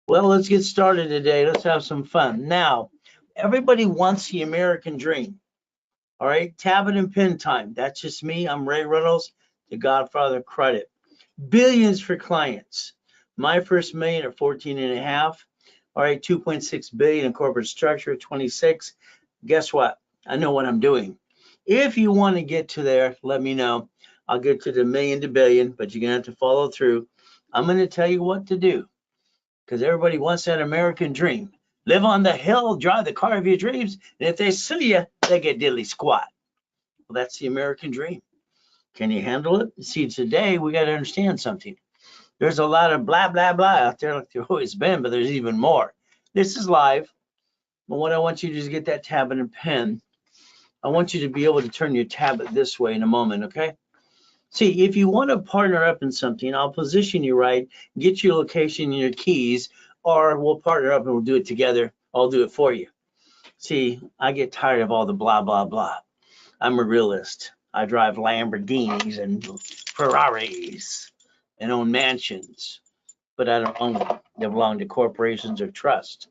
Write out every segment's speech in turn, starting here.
Well, let's get started today. Let's have some fun. Now, everybody wants the American dream. All right, tablet and pen time. That's just me. I'm Ray Reynolds, the Godfather of Credit. Billions for clients. My first million at 14 and a half. All right, 2.6 billion in corporate structure at 26. Guess what? I know what I'm doing. If you want to get to there, let me know. I'll get to the million to billion, but you're going to have to follow through. I'm going to tell you what to do because everybody wants that American dream. Live on the hill, drive the car of your dreams, and if they sue you, they get diddly squat. Well, that's the American dream. Can you handle it? See, today we got to understand something. There's a lot of blah, blah, blah out there like there always been, but there's even more. This is live. But what I want you to do is get that tablet and pen. I want you to be able to turn your tablet this way in a moment, okay? See, if you want to partner up in something, I'll position you right, get your location and your keys, or we'll partner up and we'll do it together. I'll do it for you. See, I get tired of all the blah, blah, blah. I'm a realist. I drive Lamborghinis and Ferraris and own mansions, but I don't own them. They belong to corporations or trust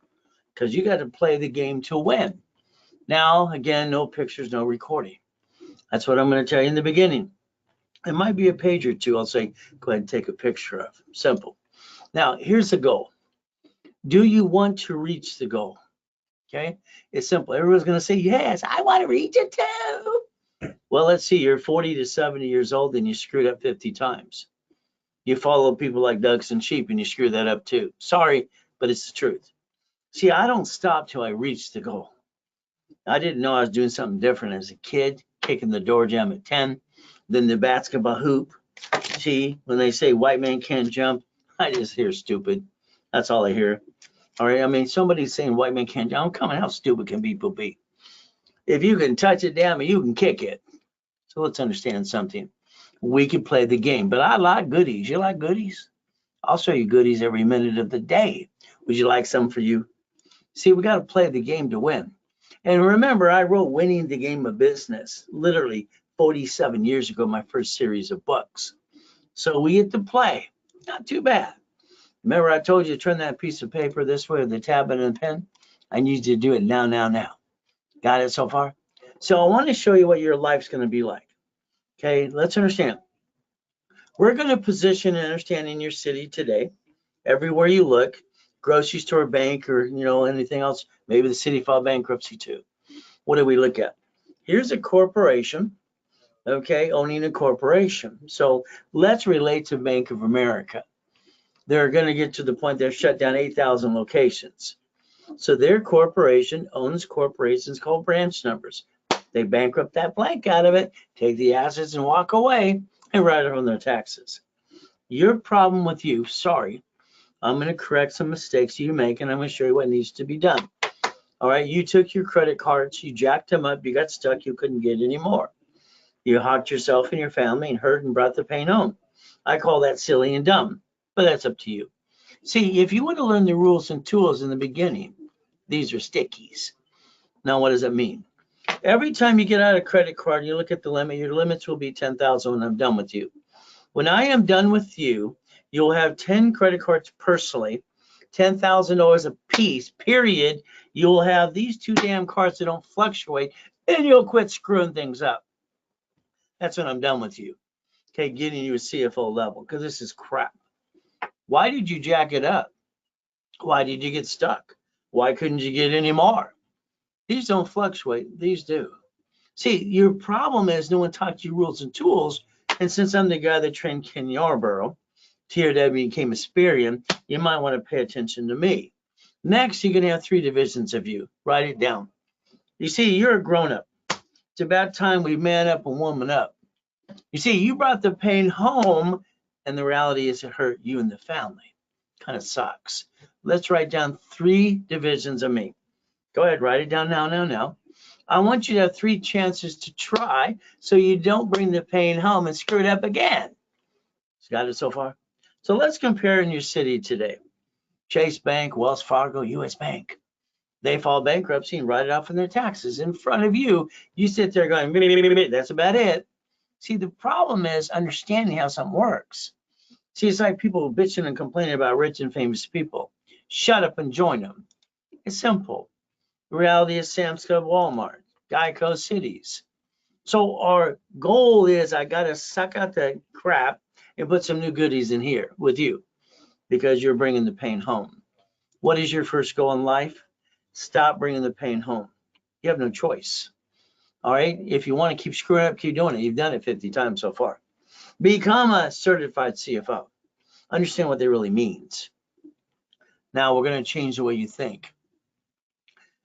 because you got to play the game to win. Now, again, no pictures, no recording. That's what I'm going to tell you in the beginning. It might be a page or two. I'll say, go ahead and take a picture of. Simple. Now, here's the goal. Do you want to reach the goal? Okay, it's simple. Everyone's going to say, yes, I want to reach it too. Well, let's see. You're 40 to 70 years old and you screwed up 50 times. You follow people like ducks and sheep and you screw that up too. Sorry, but it's the truth. See, I don't stop till I reach the goal. I didn't know I was doing something different as a kid, kicking the door jam at 10. Then the basketball hoop. See, when they say white man can't jump, I just hear stupid. That's all I hear. All right. I mean, somebody's saying white man can't jump. I'm coming. How stupid can people be? If you can touch it down, you can kick it. So let's understand something. We can play the game, but I like goodies. You like goodies? I'll show you goodies every minute of the day. Would you like some for you? See, we got to play the game to win. And remember, I wrote Winning the Game of Business, literally 47 years ago, my first series of books. So we get to play. Not too bad. Remember, I told you to turn that piece of paper this way with the tablet and pen? I need you to do it now, now, now. Got it so far? So I want to show you what your life's going to be like. Okay, let's understand. We're going to position and understand in your city today, everywhere you look, grocery store, bank, or anything else, maybe the city filed bankruptcy too. What do we look at? Here's a corporation, okay, owning a corporation. So let's relate to Bank of America. They're going to get to the point they've shut down 8,000 locations. So their corporation owns corporations called branch numbers. They bankrupt that blank out of it, take the assets and walk away and write it on their taxes. Your problem with you, sorry, I'm going to correct some mistakes you make and I'm going to show you what needs to be done. All right, you took your credit cards, you jacked them up, you got stuck, you couldn't get any more. You hawked yourself and your family and hurt and brought the pain home. I call that silly and dumb, but that's up to you. See, if you want to learn the rules and tools in the beginning, these are stickies. Now, what does that mean? Every time you get out a credit card, you look at the limit, your limits will be 10,000 when I'm done with you. When I am done with you, you'll have 10 credit cards personally, $10,000 a piece, period. You'll have these two damn cards that don't fluctuate, and you'll quit screwing things up. That's when I'm done with you. Okay, getting you a CFO level, because this is crap. Why did you jack it up? Why did you get stuck? Why couldn't you get any more? These don't fluctuate, these do. See, your problem is no one taught you rules and tools, and since I'm the guy that trained Ken Yarborough, TRW became a Sperian, you might want to pay attention to me. Next, you're going to have 3 divisions of you. Write it down. You see, you're a grown-up. It's about time we man up and woman up. You see, you brought the pain home, and the reality is it hurt you and the family. Kind of sucks. Let's write down 3 divisions of me. Go ahead, write it down now. I want you to have 3 chances to try so you don't bring the pain home and screw it up again. Got it so far? So let's compare in your city today. Chase Bank, Wells Fargo, US Bank. They file bankruptcy and write it off on their taxes. In front of you, you sit there going, that's about it. See, the problem is understanding how something works. See, it's like people bitching and complaining about rich and famous people. Shut up and join them. It's simple. The reality is Sam's Club, Walmart, Geico, cities. So our goal is I got to suck out the crap and put some new goodies in here with you because you're bringing the pain home. What is your first goal in life? Stop bringing the pain home. You have no choice. All right. If you want to keep screwing up, keep doing it. You've done it 50 times so far. Become a certified CFO. Understand what that really means. Now we're going to change the way you think.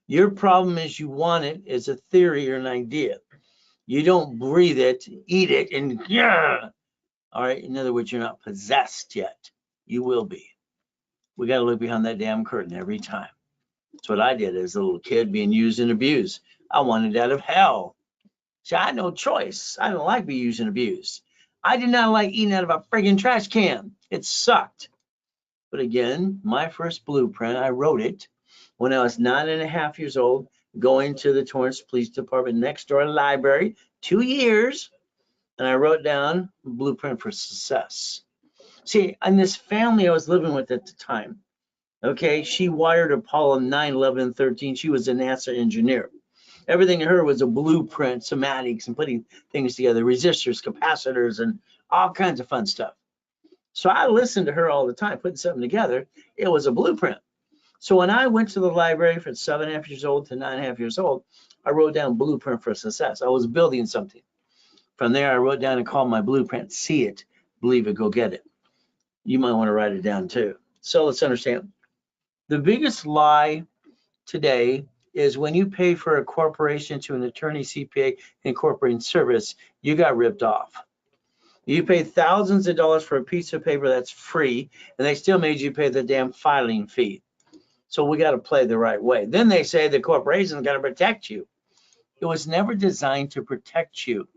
Your problem is you want it as a theory or an idea. You don't breathe it, eat it, and yeah. All right. In other words, you're not possessed yet. You will be. We got to look behind that damn curtain every time. That's what I did as a little kid being used and abused. I wanted out of hell. See, I had no choice. I don't like being used and abused. I did not like eating out of a friggin' trash can. It sucked. But again, my first blueprint, I wrote it when I was 9.5 years old, going to the Torrance Police Department next door library, 2 years, and I wrote down blueprint for success. See, in this family I was living with at the time, okay, she wired Apollo 9, 11, and 13. She was a NASA engineer. Everything in her was a blueprint, somatics, and putting things together, resistors, capacitors, and all kinds of fun stuff. So I listened to her all the time, putting something together. It was a blueprint. So when I went to the library from 7.5 years old to 9.5 years old, I wrote down blueprint for success. I was building something. From there, I wrote down and called my blueprint, see it, believe it, go get it. You might want to write it down too. So let's understand. The biggest lie today is when you pay for a corporation to an attorney, CPA, incorporating service, you got ripped off. You paid thousands of dollars for a piece of paper that's free, and they still made you pay the damn filing fee. So we got to play the right way. Then they say the corporation's got to protect you. It was never designed to protect you.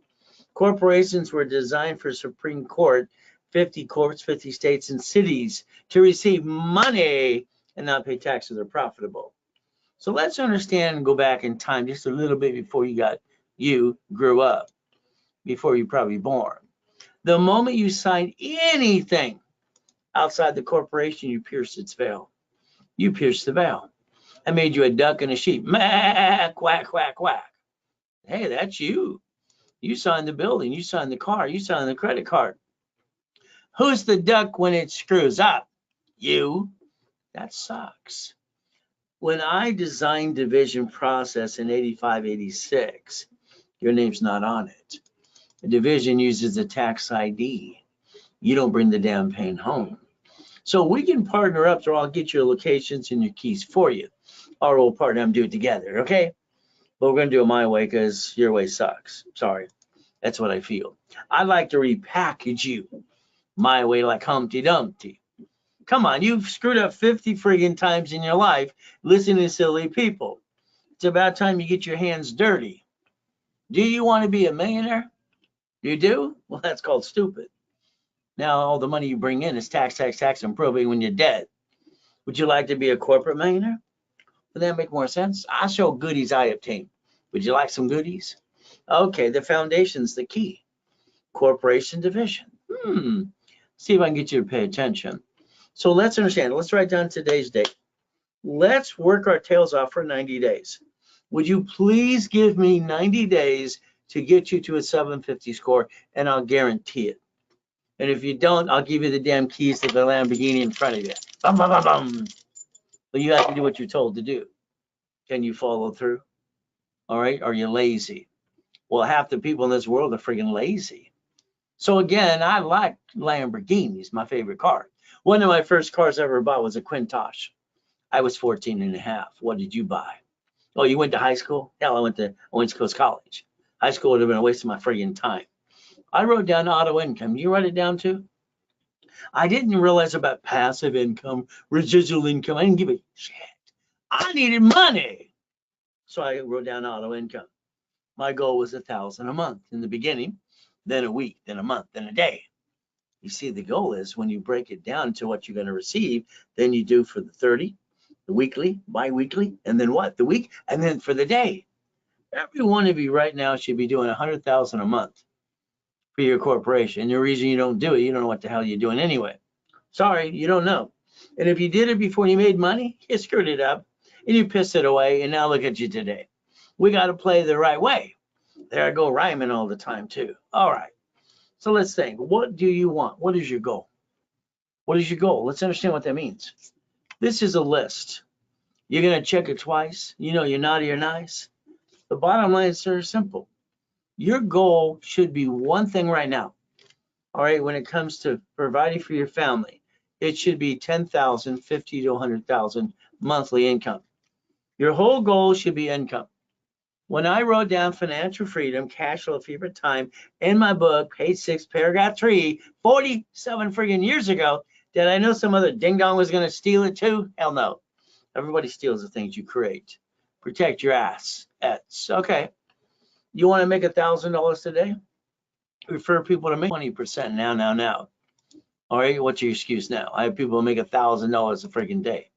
Corporations were designed for Supreme Court, 50 courts, 50 states, and cities to receive money and not pay taxes. They're profitable. So let's understand and go back in time just a little bit before you grew up, before you probably born. The moment you signed anything outside the corporation, you pierced its veil. You pierced the veil. I made you a duck and a sheep. Maa, quack, quack, quack. Hey, that's you. You signed the building. You signed the car. You signed the credit card. Who's the duck when it screws up? You. That sucks. When I designed division process in 85, 86, your name's not on it. The division uses the tax ID. You don't bring the damn pain home. So we can partner up, or I'll get your locations and your keys for you. Or we'll partner and do it together, okay? But we're going to do it my way because your way sucks. Sorry. That's what I feel. I'd like to repackage you my way like Humpty Dumpty. Come on, you've screwed up 50 friggin' times in your life listening to silly people. It's about time you get your hands dirty. Do you want to be a millionaire? You do? Well, that's called stupid. Now all the money you bring in is tax, tax, tax, and probate when you're dead. Would you like to be a corporate millionaire? Would that make more sense? I'll show goodies I obtain. Would you like some goodies? Okay, the foundation's the key. Corporation division. See if I can get you to pay attention. So let's understand. Let's write down today's date. Let's work our tails off for 90 days. Would you please give me 90 days to get you to a 750 score, and I'll guarantee it. And if you don't, I'll give you the damn keys to the Lamborghini in front of you. Bum, bum, bum, bum. But you have to do what you're told to do. Can you follow through? All right. Are you lazy? Well, half the people in this world are friggin' lazy. So again, I like Lamborghinis, my favorite car. One of my first cars I ever bought was a Quintosh. I was 14 and a half. What did you buy? Oh, you went to high school? Hell, I went to Owens Coast College. High school would have been a waste of my friggin' time. I wrote down auto income. You write it down too? I didn't realize about passive income, residual income. I didn't give a shit. I needed money. So I wrote down auto income. My goal was 1,000 a month in the beginning, then a week, then a month, then a day. You see, the goal is when you break it down to what you're going to receive, then you do for the 30, the weekly, bi-weekly, and then what? The week, and then for the day. Every one of you right now should be doing 100,000 a month for your corporation. And the reason you don't do it, you don't know what the hell you're doing anyway. Sorry, you don't know. And if you did it before you made money, you screwed it up and you pissed it away. And now look at you today. We got to play the right way. There I go rhyming all the time too. All right. So let's think. What do you want? What is your goal? What is your goal? Let's understand what that means. This is a list. You're going to check it twice. You know you're naughty or nice. The bottom line is very simple. Your goal should be one thing right now. All right, when it comes to providing for your family, it should be 10,000, 50 to 100,000 monthly income. Your whole goal should be income. When I wrote down financial freedom, cash flow, fever time in my book, page 6, paragraph 3, 47 friggin' years ago, did I know some other ding dong was going to steal it too? Hell no. Everybody steals the things you create. Protect your ass. It's okay. You want to make $1,000 today? Refer people to make 20% now. All right, what's your excuse now? I have people who make $1,000 a freaking day.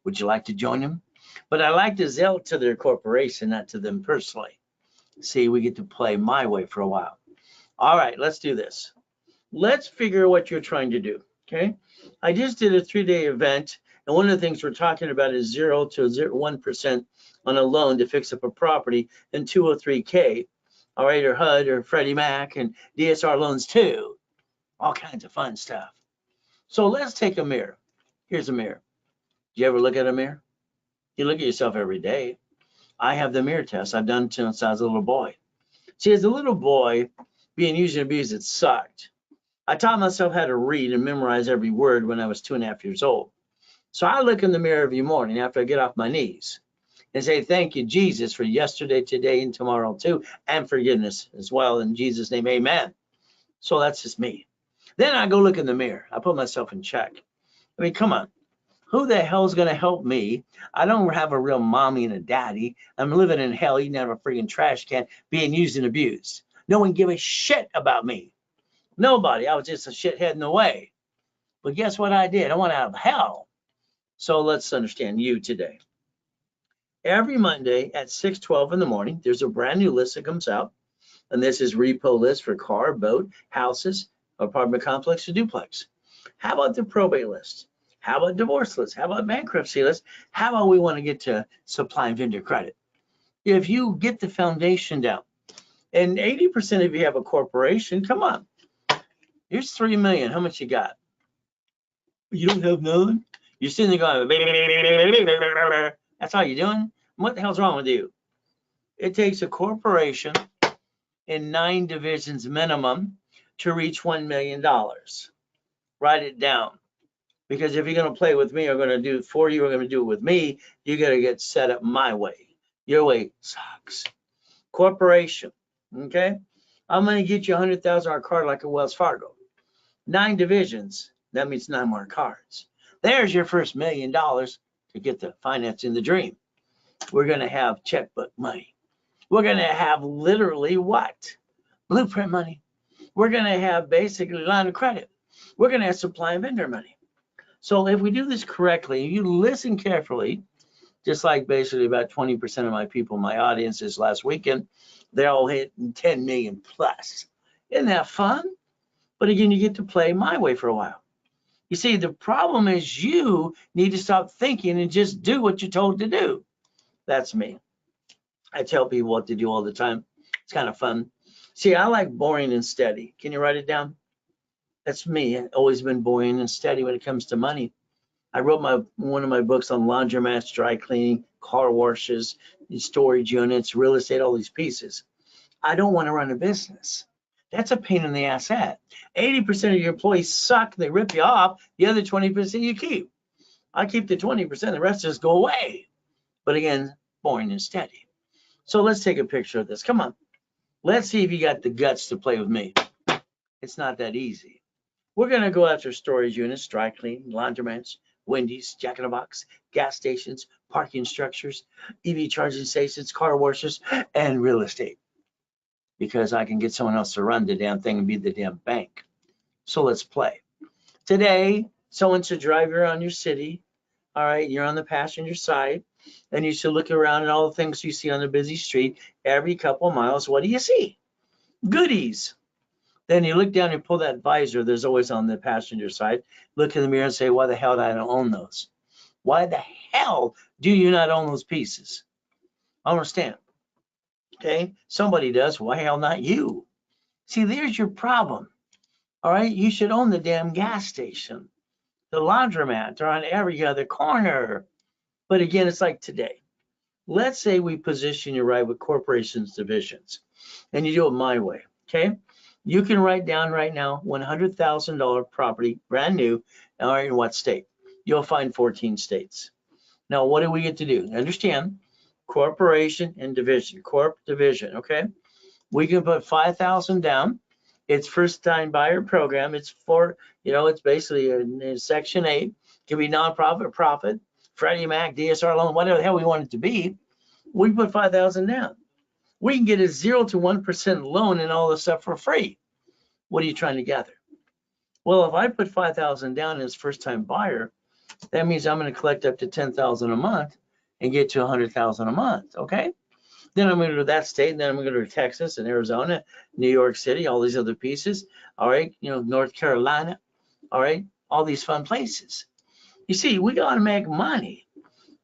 Would you like to join them? But I like to sell to their corporation, not to them personally. See, we get to play my way for a while. All right, let's do this. Let's figure what you're trying to do, okay? I just did a 3-day event, and one of the things we're talking about is 0 to 1% on a loan to fix up a property and 203K, all right, or HUD or Freddie Mac and DSR loans too. All kinds of fun stuff. So let's take a mirror. Here's a mirror. Do you ever look at a mirror? You look at yourself every day. I have the mirror test. I've done it since I was a little boy. See, as a little boy, being used and abused, it sucked. I taught myself how to read and memorize every word when I was 2.5 years old. So I look in the mirror every morning after I get off my knees and say, thank you, Jesus, for yesterday, today, and tomorrow too, and forgiveness as well. In Jesus' name, amen. So that's just me. Then I go look in the mirror. I put myself in check. I mean, come on. Who the hell is going to help me? I don't have a real mommy and a daddy. I'm living in hell, eating out of a freaking trash can, being used and abused. No one give a shit about me. Nobody. I was just a shithead in the way. But guess what I did? I went out of hell. So let's understand you today. Every Monday at 6:12 in the morning, there's a brand new list that comes out. And this is repo list for car, boat, houses, apartment complex, or duplex. How about the probate list? How about divorce list? How about bankruptcy list? How about we want to get to supply and vendor credit? If you get the foundation down, and 80% of you have a corporation, come on. Here's 3 million. How much you got? You don't have none? You're sitting there going, that's all you're doing? What the hell's wrong with you? It takes a corporation in 9 divisions minimum to reach $1 million. Write it down. Because if you're going to play with me or going to do it for you or going to do it with me, you got to get set up my way. Your way sucks. Corporation, okay? I'm going to get you a $100,000 card like a Wells Fargo. 9 divisions, that means 9 more cards. There's your first $1 million to get the financing the dream. We're going to have checkbook money. We're going to have literally what? Blueprint money. We're going to have basically line of credit. We're going to have supply and vendor money. So if we do this correctly, you listen carefully, just like basically about 20% of my people, my audiences last weekend, they're all hitting 10 million plus. Isn't that fun? But again, you get to play my way for a while. You see, the problem is you need to stop thinking and just do what you're told to do. That's me. I tell people what to do all the time. It's kind of fun. See, I like boring and steady. Can you write it down? That's me. I've always been boring and steady when it comes to money. I wrote one of my books on laundromats, dry cleaning, car washes, storage units, real estate, all these pieces. I don't want to run a business. That's a pain in the ass hat. 80% of your employees suck. They rip you off. The other 20% you keep. I keep the 20%. The rest just go away. But again, boring and steady. So let's take a picture of this. Come on. Let's see if you got the guts to play with me. It's not that easy. We're going to go after storage units, dry cleaning, laundromats, Wendy's, Jack in the Box, gas stations, parking structures, EV charging stations, car washes, and real estate. Because I can get someone else to run the damn thing and be the damn bank. So let's play. Today, someone should drive you around your city. All right, you're on the passenger side, and you should look around at all the things you see on the busy street. Every couple of miles, what do you see? Goodies. Then you look down and pull that visor. There's always on the passenger side. Look in the mirror and say, why the hell did I don't own those? Why the hell do you not own those pieces? I understand. Okay, somebody does. Why hell not you? See, there's your problem. All right, you should own the damn gas station, the laundromat. They're on every other corner. But again, it's like today. Let's say we position you right with corporations divisions, and you do it my way. Okay, you can write down right now $100,000 property, brand new. All right, in what state? You'll find 14 states. Now, what do we get to do? Understand, corporation and division, corp division. Okay, we can put 5,000 down. It's first time buyer program. It's for, it's basically in Section 8. It can be nonprofit, profit, Freddie Mac, DSR loan, whatever the hell we want it to be. We put 5,000 down. We can get a 0 to 1% loan and all this stuff for free. What are you trying to gather? Well, if I put 5,000 down as first time buyer, that means I'm going to collect up to 10,000 a month and get to 100,000 a month. Okay. Then I'm going to go to that state, and then I'm going to go to Texas and Arizona, New York City, all these other pieces. All right, North Carolina. All right, all these fun places. You see, we got to make money,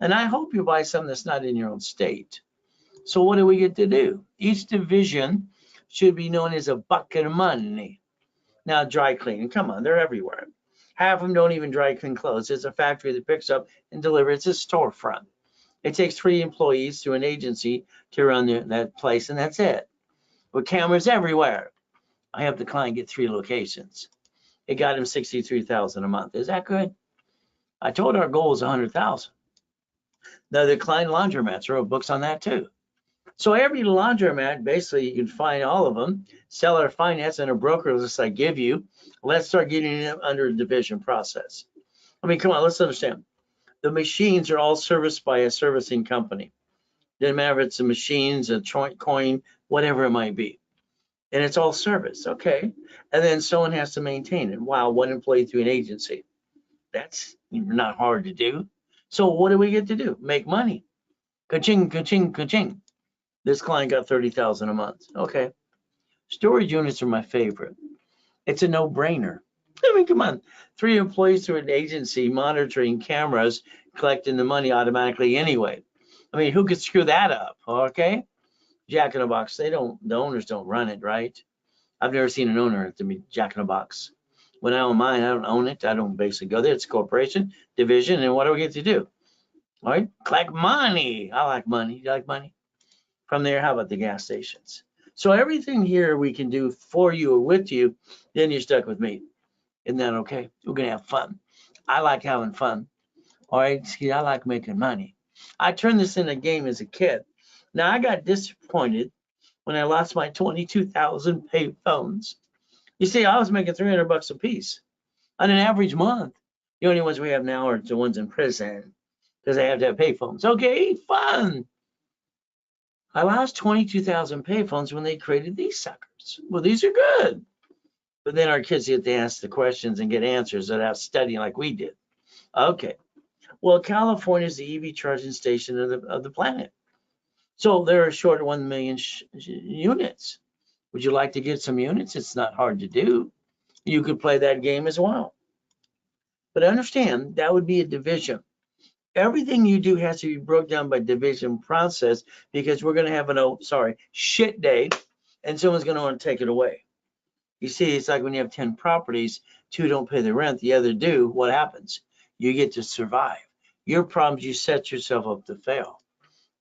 and I hope you buy something that's not in your own state. So what do we get to do? Each division should be known as a bucket of money. Now, dry cleaning, come on, they're everywhere. Half of them don't even dry clean clothes. It's a factory that picks up and delivers. It's a storefront. It takes 3 employees through an agency to run that place, and that's it. With cameras everywhere. I have the client get 3 locations. It got him 63,000 a month. Is that good? I told our goal is 100,000. Now the client laundromats wrote books on that too. So every laundromat, basically, you can find all of them. Seller finance and a broker list I give you. Let's start getting it under a division process. I mean, come on, let's understand. The machines are all serviced by a servicing company. Doesn't matter if it's the machines, a coin, whatever it might be. And it's all service, okay? And then someone has to maintain it. Wow, 1 employee through an agency. That's not hard to do. So what do we get to do? Make money. Ka-ching, ka-ching, ka-ching. This client got 30,000 a month. Okay. Storage units are my favorite. It's a no-brainer. I mean, come on. 3 employees through an agency monitoring cameras, collecting the money automatically anyway. I mean, who could screw that up? Okay. Jack in a Box. The owners don't run it, right? I've never seen an owner to be Jack in a Box. When I own mine, I don't own it. I don't basically go there. It's a corporation, division, and what do we get to do? All right, collect money. I like money. You like money? From there, how about the gas stations? So everything here we can do for you or with you, then you're stuck with me. Isn't that okay? We're gonna have fun. I like having fun. All right, see, I like making money. I turned this in a game as a kid. Now I got disappointed when I lost my 22,000 pay phones. You see, I was making $300 a piece on an average month. The only ones we have now are the ones in prison because they have to have pay phones. Okay, fun. I lost 22,000 payphones when they created these suckers. Well, these are good. But then our kids get to ask the questions and get answers without studying like we did. Okay. Well, California is the EV charging station of the planet. So they're short 1 million units. Would you like to get some units? It's not hard to do. You could play that game as well. But understand, that would be a division. Everything you do has to be broke down by division process because we're going to have shit day and someone's going to want to take it away. You see, it's like when you have 10 properties, 2 don't pay the rent, the other do. What happens? You get to survive. Your problem is you set yourself up to fail.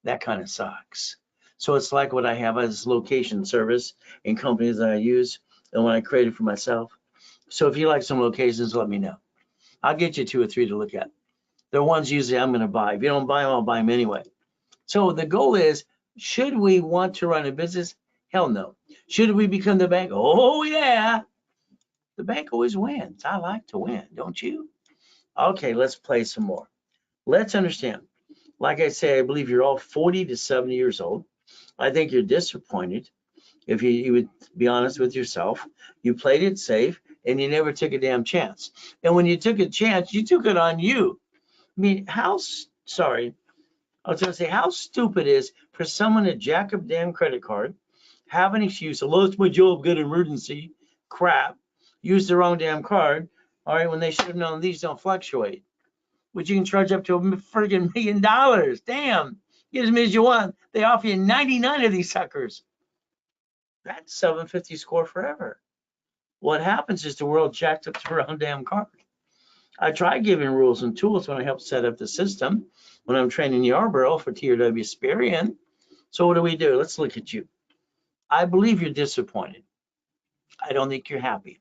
That kind of sucks. So it's like what I have as location service in companies that I use and when I created for myself. So if you like some locations, let me know. I'll get you 2 or 3 to look at. They're ones usually I'm going to buy. If you don't buy them, I'll buy them anyway. So the goal is, should we want to run a business? Hell no. Should we become the bank? Oh, yeah. The bank always wins. I like to win, don't you? Okay, let's play some more. Let's understand. Like I say, I believe you're all 40 to 70 years old. I think you're disappointed if you would be honest with yourself. You played it safe and you never took a damn chance. And when you took a chance, you took it on you. I mean, I was going to say, how stupid is for someone to jack up damn credit card, have an excuse, oh, it's my job, good emergency, crap, used the wrong damn card, all right, when they should have known these don't fluctuate, which you can charge up to a friggin' $1 million. Damn, get as many as you want. They offer you 99 of these suckers. That's 750 score forever. What happens is the world jacked up the wrong damn card. I try giving rules and tools when I help set up the system, when I'm training Yarborough for TRW Sperian. So what do? Let's look at you. I believe you're disappointed. I don't think you're happy.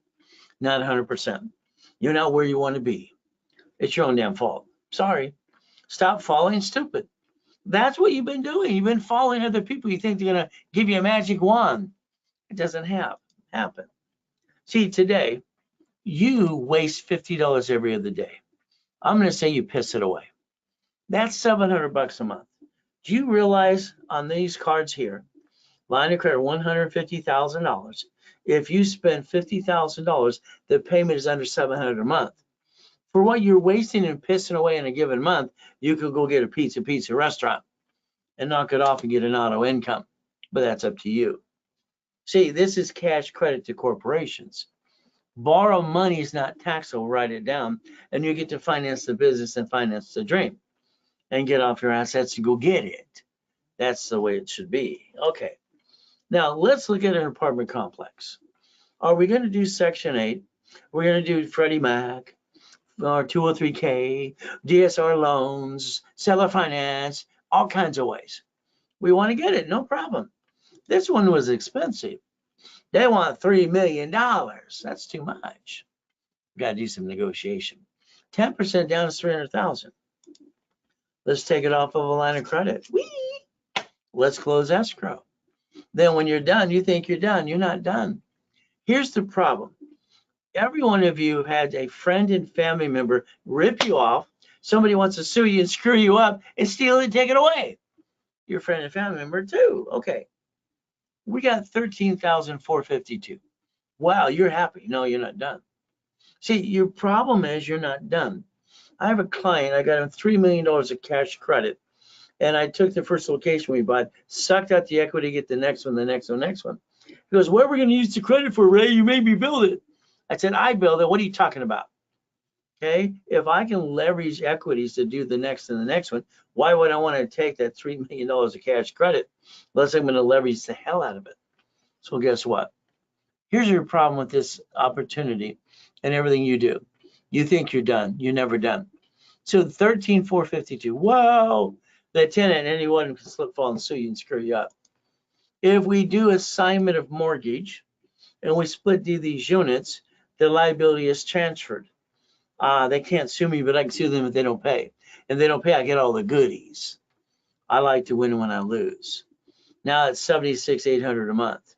Not 100%. You're not where you want to be. It's your own damn fault. Sorry. Stop following stupid. That's what you've been doing. You've been following other people. You think they're going to give you a magic wand. It doesn't happen. See, today, you waste $50 every other day. I'm going to say you piss it away. That's $700 a month. Do you realize on these cards here, line of credit $150,000. If you spend $50,000, the payment is under $700 a month. For what you're wasting and pissing away in a given month, you could go get a pizza restaurant and knock it off and get an auto income. But that's up to you. See, this is cash credit to corporations. Borrow money is not taxable. Write it down, and you get to finance the business and finance the dream and get off your assets and go get it. That's the way it should be. Okay. Now, let's look at an apartment complex. Are we going to do Section 8? We're going to do Freddie Mac, or 203K, DSR loans, seller finance, all kinds of ways. We want to get it, no problem. This one was expensive. They want $3 million. That's too much. Got to do some negotiation. 10% down is $300,000. Let's take it off of a line of credit. Whee! Let's close escrow. Then when you're done, you think you're done. You're not done. Here's the problem. Every one of you had a friend and family member rip you off. Somebody wants to sue you and screw you up and steal it and take it away. Your friend and family member too. Okay. We got 13,452. Wow, you're happy. No, you're not done. See, your problem is you're not done. I have a client, I got him $3 million of cash credit. And I took the first location we bought, sucked out the equity, get the next one, the next one, next one. He goes, what are we going to use the credit for, Ray? You made me build it. I said, I build it. What are you talking about? Okay, if I can leverage equities to do the next and the next one, why would I want to take that $3 million of cash credit unless I'm going to leverage the hell out of it? So guess what? Here's your problem with this opportunity and everything you do. You think you're done. You're never done. So 13,452. Whoa, the tenant, anyone can slip, fall, and sue you and screw you up. If we do assignment of mortgage and we split these units, the liability is transferred. They can't sue me, but I can sue them if they don't pay. And they don't pay, I get all the goodies. I like to win when I lose. Now it's $76,800 a month.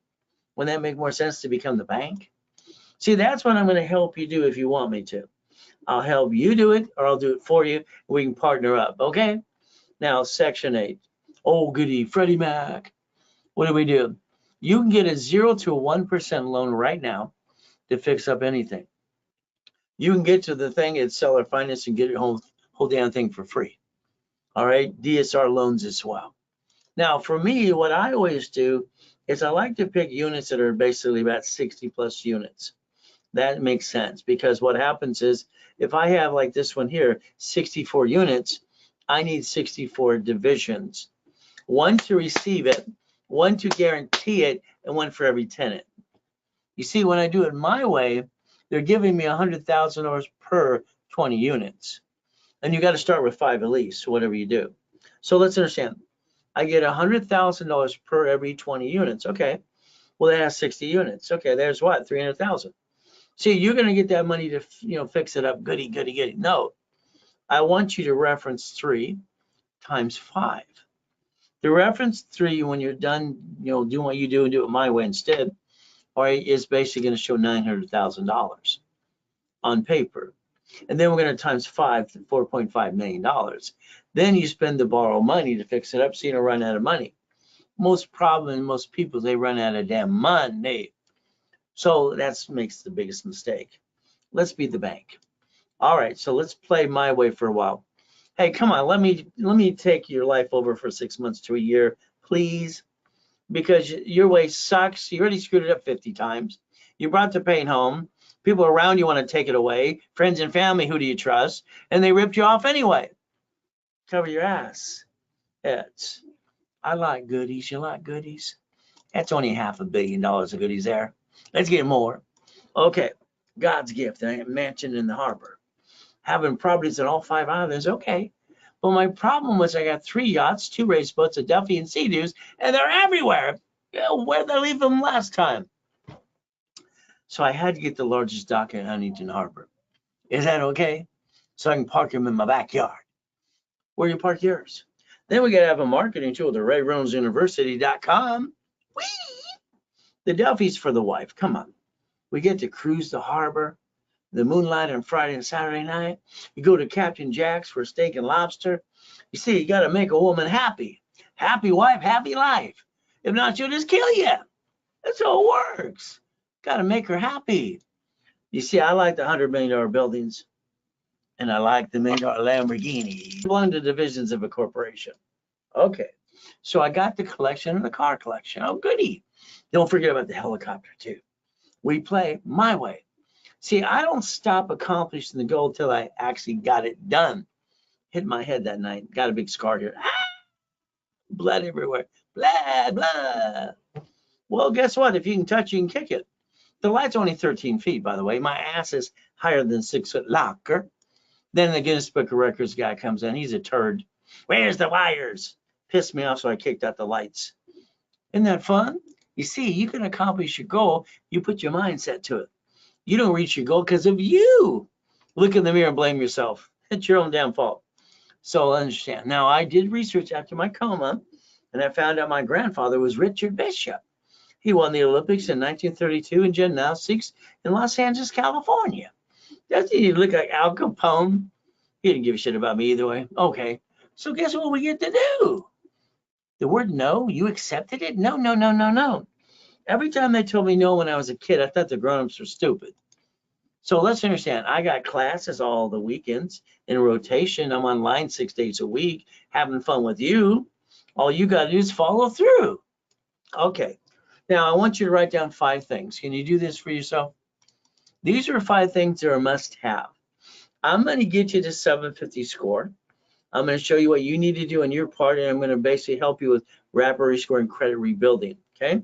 Wouldn't that make more sense to become the bank? See, that's what I'm going to help you do if you want me to. I'll help you do it, or I'll do it for you. We can partner up, okay? Now, Section 8. Oh, goody, Freddie Mac. What do? You can get a 0 to 1% loan right now to fix up anything. You can get to the thing at seller finance and get it whole damn thing for free. All right, DSR loans as well. Now, for me, what I always do is I like to pick units that are basically about 60 plus units. That makes sense because what happens is if I have like this one here, 64 units, I need 64 divisions. One to receive it, one to guarantee it, and one for every tenant. You see, when I do it my way, they're giving me $100,000 per 20 units. And you got to start with 5 at least, whatever you do. So let's understand. I get $100,000 per every 20 units. Okay. Well, that has 60 units. Okay, there's what? 300,000. See, you're going to get that money to, fix it up. Goody, goody, goody. No, I want you to reference 3 times 5. The reference 3, when you're done, doing what you do and do it my way instead, all right, is basically going to show $900,000 on paper. And then we're going to times 5 to $4.5 million. Then you spend the borrow money to fix it up so you don't run out of money. Most people, they run out of damn money. So that makes the biggest mistake. Let's be the bank. All right, so let's play my way for a while. Hey, come on, let me take your life over for 6 months to a year, please. Because your way sucks. You already screwed it up 50 times. You brought the paint home. People around you want to take it away. Friends and family, who do you trust? And they ripped you off anyway. Cover your ass. I like goodies. You like goodies? That's only $500 million of goodies there. Let's get more. Okay. God's gift, a mansion in the harbor. Having properties in all 5 islands, okay. But my problem was I got 3 yachts, 2 race boats, a Duffy and Sea-Doos, and they're everywhere. Where'd they leave them last time? So I had to get the largest dock in Huntington Harbor. Is that okay? So I can park them in my backyard. Where do you park yours? Then we got to have a marketing tool, the RayReynoldsUniversity.com. Whee! The Duffy's for the wife. Come on. We get to cruise the harbor, the moonlight on Friday and Saturday night. You go to Captain Jack's for steak and lobster. You see, you got to make a woman happy. Happy wife, happy life. If not, she'll just kill you. That's how it works. Got to make her happy. You see, I like the $100 million buildings, and I like the $1 million Lamborghini. Belong to divisions of a corporation. Okay, so I got the collection and the car collection. Oh, goody. Don't forget about the helicopter, too. We play my way. See, I don't stop accomplishing the goal till I actually got it done. Hit my head that night. Got a big scar here. Ah! Blood everywhere. Blah, blah. Well, guess what? If you can touch, you can kick it. The light's only 13 feet, by the way. My ass is higher than 6 foot locker. Then the Guinness Book of Records guy comes in. He's a turd. Where's the wires? Pissed me off, so I kicked out the lights. Isn't that fun? You see, you can accomplish your goal. You put your mindset to it. You don't reach your goal because of you. Look in the mirror and blame yourself. It's your own damn fault. So understand. Now, I did research after my coma, and I found out my grandfather was Richard Bishop. He won the Olympics in 1932 in gymnastics in Los Angeles, California. Doesn't he look like Al Capone? He didn't give a shit about me either way. Okay. So guess what we get to do? The word no, you accepted it? No, no, no, no, no. Every time they told me no when I was a kid, I thought the grown-ups were stupid. So let's understand, I got classes all the weekends in rotation. I'm online 6 days a week, having fun with you. All you got to do is follow through. Okay. Now, I want you to write down 5 things. Can you do this for yourself? These are 5 things that are a must-have. I'm going to get you to 750 score. I'm going to show you what you need to do on your part, and I'm going to basically help you with rapid score and credit rebuilding, okay?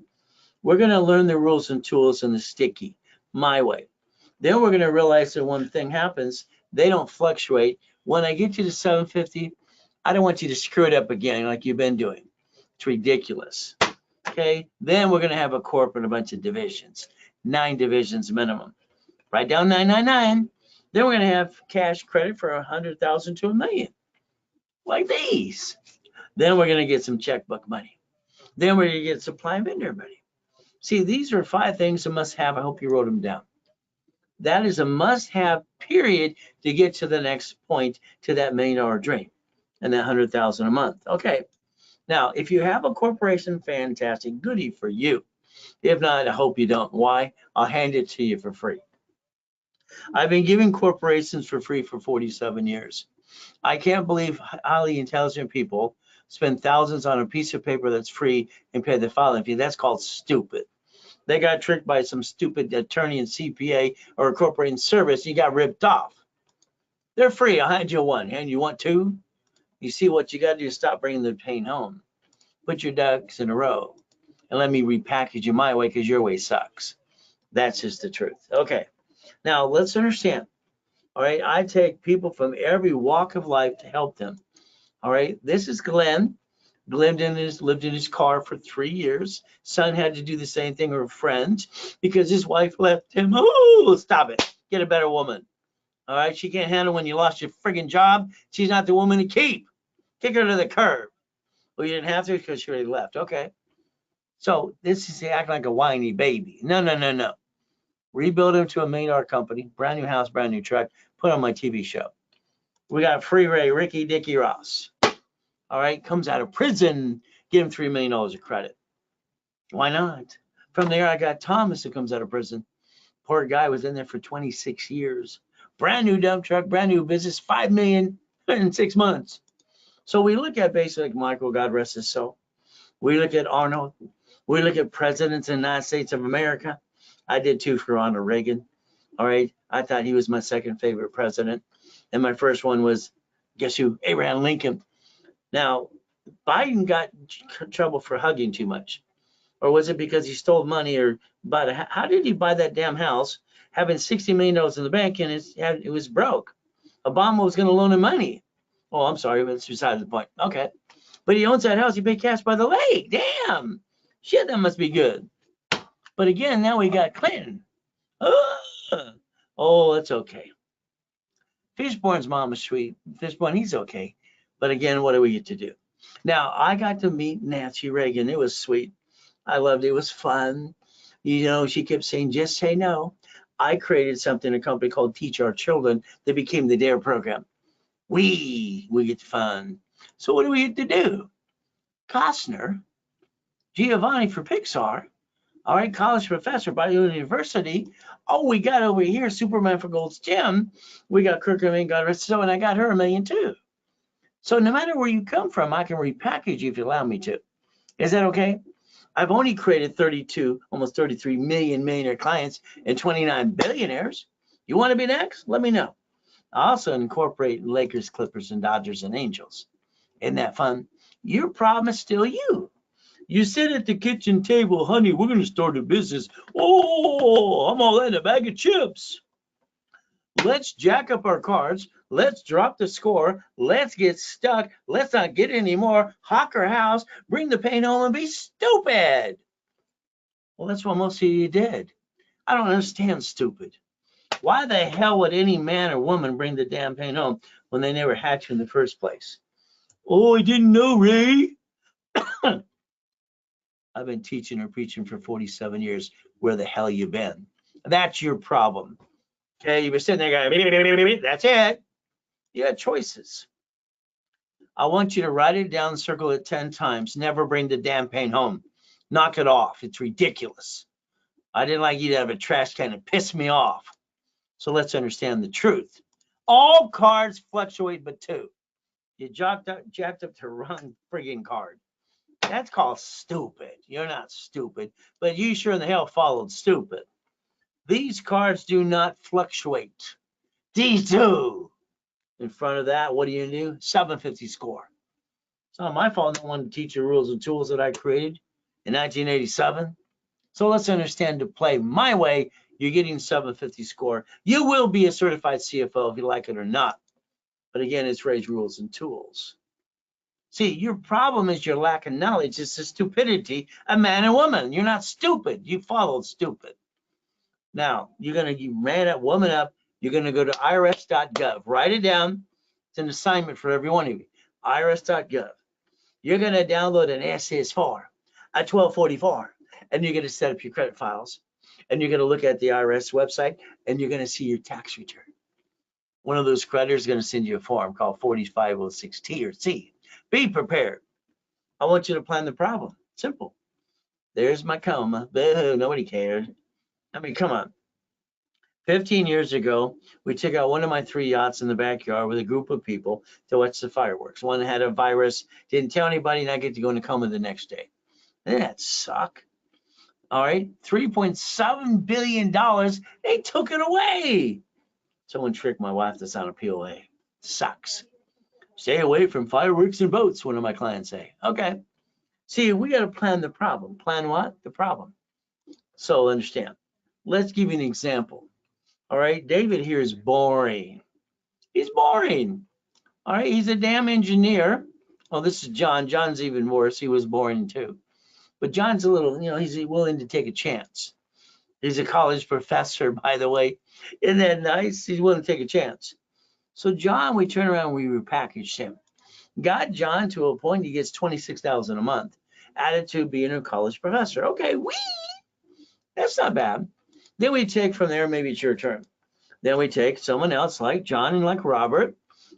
We're going to learn the rules and tools in the sticky, my way. Then we're going to realize that when thing happens, they don't fluctuate. When I get you to 750, I don't want you to screw it up again like you've been doing. It's ridiculous. Okay, then we're going to have a corp and a bunch of divisions, 9 divisions minimum. Write down 999. Then we're going to have cash credit for 100,000 to $1 million, like these. Then we're going to get some checkbook money. Then we're going to get supply vendor money. See, these are 5 things a must-have. I hope you wrote them down. That is a must-have period to get to the next point, to that $1 million dream and that 100,000 a month. Okay. Now, if you have a corporation, fantastic, goody for you. If not, I hope you don't. Why? I'll hand it to you for free. I've been giving corporations for free for 47 years. I can't believe highly intelligent people spend thousands on a piece of paper that's free and pay the filing fee. That's called stupid. They got tricked by some stupid attorney and CPA or a corporate service. You got ripped off. They're free. I'll hand you 1. And you want 2? You see, what you got to do is stop bringing the pain home. Put your ducks in a row and let me repackage you my way, because your way sucks. That's just the truth. Okay. Now let's understand. All right. I take people from every walk of life to help them. All right. This is Glenn. Glenn lived in his car for 3 years. Son had to do the same thing with friends because his wife left him. Oh, stop it. Get a better woman. All right. She can't handle when you lost your friggin' job. She's not the woman to keep. Kick her to the curb. Well, you didn't have to because she already left. Okay. So this is acting like a whiny baby. No, no, no, no. Rebuild him to $1 million company, brand new house, brand new truck, put on my TV show. We got Free Ray, Ricky Dickie Ross. All right, comes out of prison, give him $3 million of credit. Why not? From there, I got Thomas, who comes out of prison. Poor guy was in there for 26 years. Brand new dump truck, brand new business, $5 million in 6 months. So we look at basically like Michael, God rest his soul. We look at Arnold. We look at presidents in the United States of America. I did too for Ronald Reagan. All right. I thought he was my second favorite president. And my first one was, guess who? Abraham Lincoln. Now, Biden got trouble for hugging too much. Or was it because he stole money or bought a, how did he buy that damn house having $60 million in the bank and it was broke? Obama was going to loan him money. Oh, I'm sorry, but it's beside the point. Okay. But he owns that house. He paid cash by the lake. Damn. Shit, that must be good. But again, now we got Clinton. Oh, that's okay. Fishborn's mom is sweet. Fishborn, he's okay. But again, what do we get to do? Now, I got to meet Nancy Reagan. It was sweet. I loved it. It was fun. You know, she kept saying, just say no. I created something, a company called Teach Our Children that became the DARE program. We get fun. So what do we get to do? Costner, Giovanni for Pixar, all right, college professor by university. Oh, we got over here Superman for Gold's Gym. We got Kirk and got rest so, and I got her $1 million too. So no matter where you come from, I can repackage you if you allow me to. Is that okay? I've only created 32, almost 33 million millionaire clients and 29 billionaires. You want to be next? Let me know. I also incorporate Lakers, Clippers, and Dodgers and Angels. Isn't that fun? Your problem is still you. You sit at the kitchen table, honey, we're going to start a business. Oh, I'm all in a bag of chips. Let's jack up our cards. Let's drop the score. Let's get stuck. Let's not get any more. Hawk our house, bring the pain home and be stupid. Well, that's what most of you did. I don't understand stupid. Why the hell would any man or woman bring the damn pain home when they never had to in the first place? Oh, I didn't know, Ray. I've been teaching or preaching for 47 years. Where the hell you been? That's your problem. Okay, you've been sitting there going, that's it. You had choices. I want you to write it down, circle it 10 times. Never bring the damn pain home. Knock it off. It's ridiculous. I didn't like you to have a trash can. It pissed me off. So let's understand the truth. All cards fluctuate but two. You jacked up the wrong frigging card. That's called stupid. You're not stupid, but you sure in the hell followed stupid. These cards do not fluctuate. These do. In front of that, what do you do? 750 score. It's not my fault I wanted to teach you rules and tools that I created in 1987. So let's understand to play my way, you're getting 750 score. You will be a certified CFO if you like it or not. But again, it's Ray's rules and tools. See, your problem is your lack of knowledge. It's the stupidity of man and woman. You're not stupid. You followed stupid. Now, you man up, woman up. You're going to go to irs.gov. Write it down. It's an assignment for every one of you. irs.gov. You're going to download an SS4, a 1244, and you're going to set up your credit files. And you're going to look at the IRS website, and you're going to see your tax return. One of those creditors is going to send you a form called 4506T or C. Be prepared. I want you to plan the problem. Simple. There's my coma. Boo, nobody cared. I mean, come on. 15 years ago, we took out one of my 3 yachts in the backyard with a group of people to watch the fireworks. One had a virus, didn't tell anybody, and I get to go in a coma the next day. Didn't that suck? All right, $3.7 billion, they took it away. Someone tricked my wife to sign a POA. Sucks. Stay away from fireworks and boats, one of my clients say. Okay. See, we got to plan the problem. Plan what? The problem. So understand. Let's give you an example. All right, David here is boring. He's boring. All right, he's a damn engineer. Well, this is John. John's even worse. He was boring too. But John's a little, he's willing to take a chance. He's a college professor, by the way. Isn't that nice? He's willing to take a chance. So John, we turn around, we repackaged him. Got John to a point he gets $26,000 a month. Added to being a college professor. Okay, that's not bad. Then we take from there, maybe it's your turn. Then we take someone else like John and like Robert.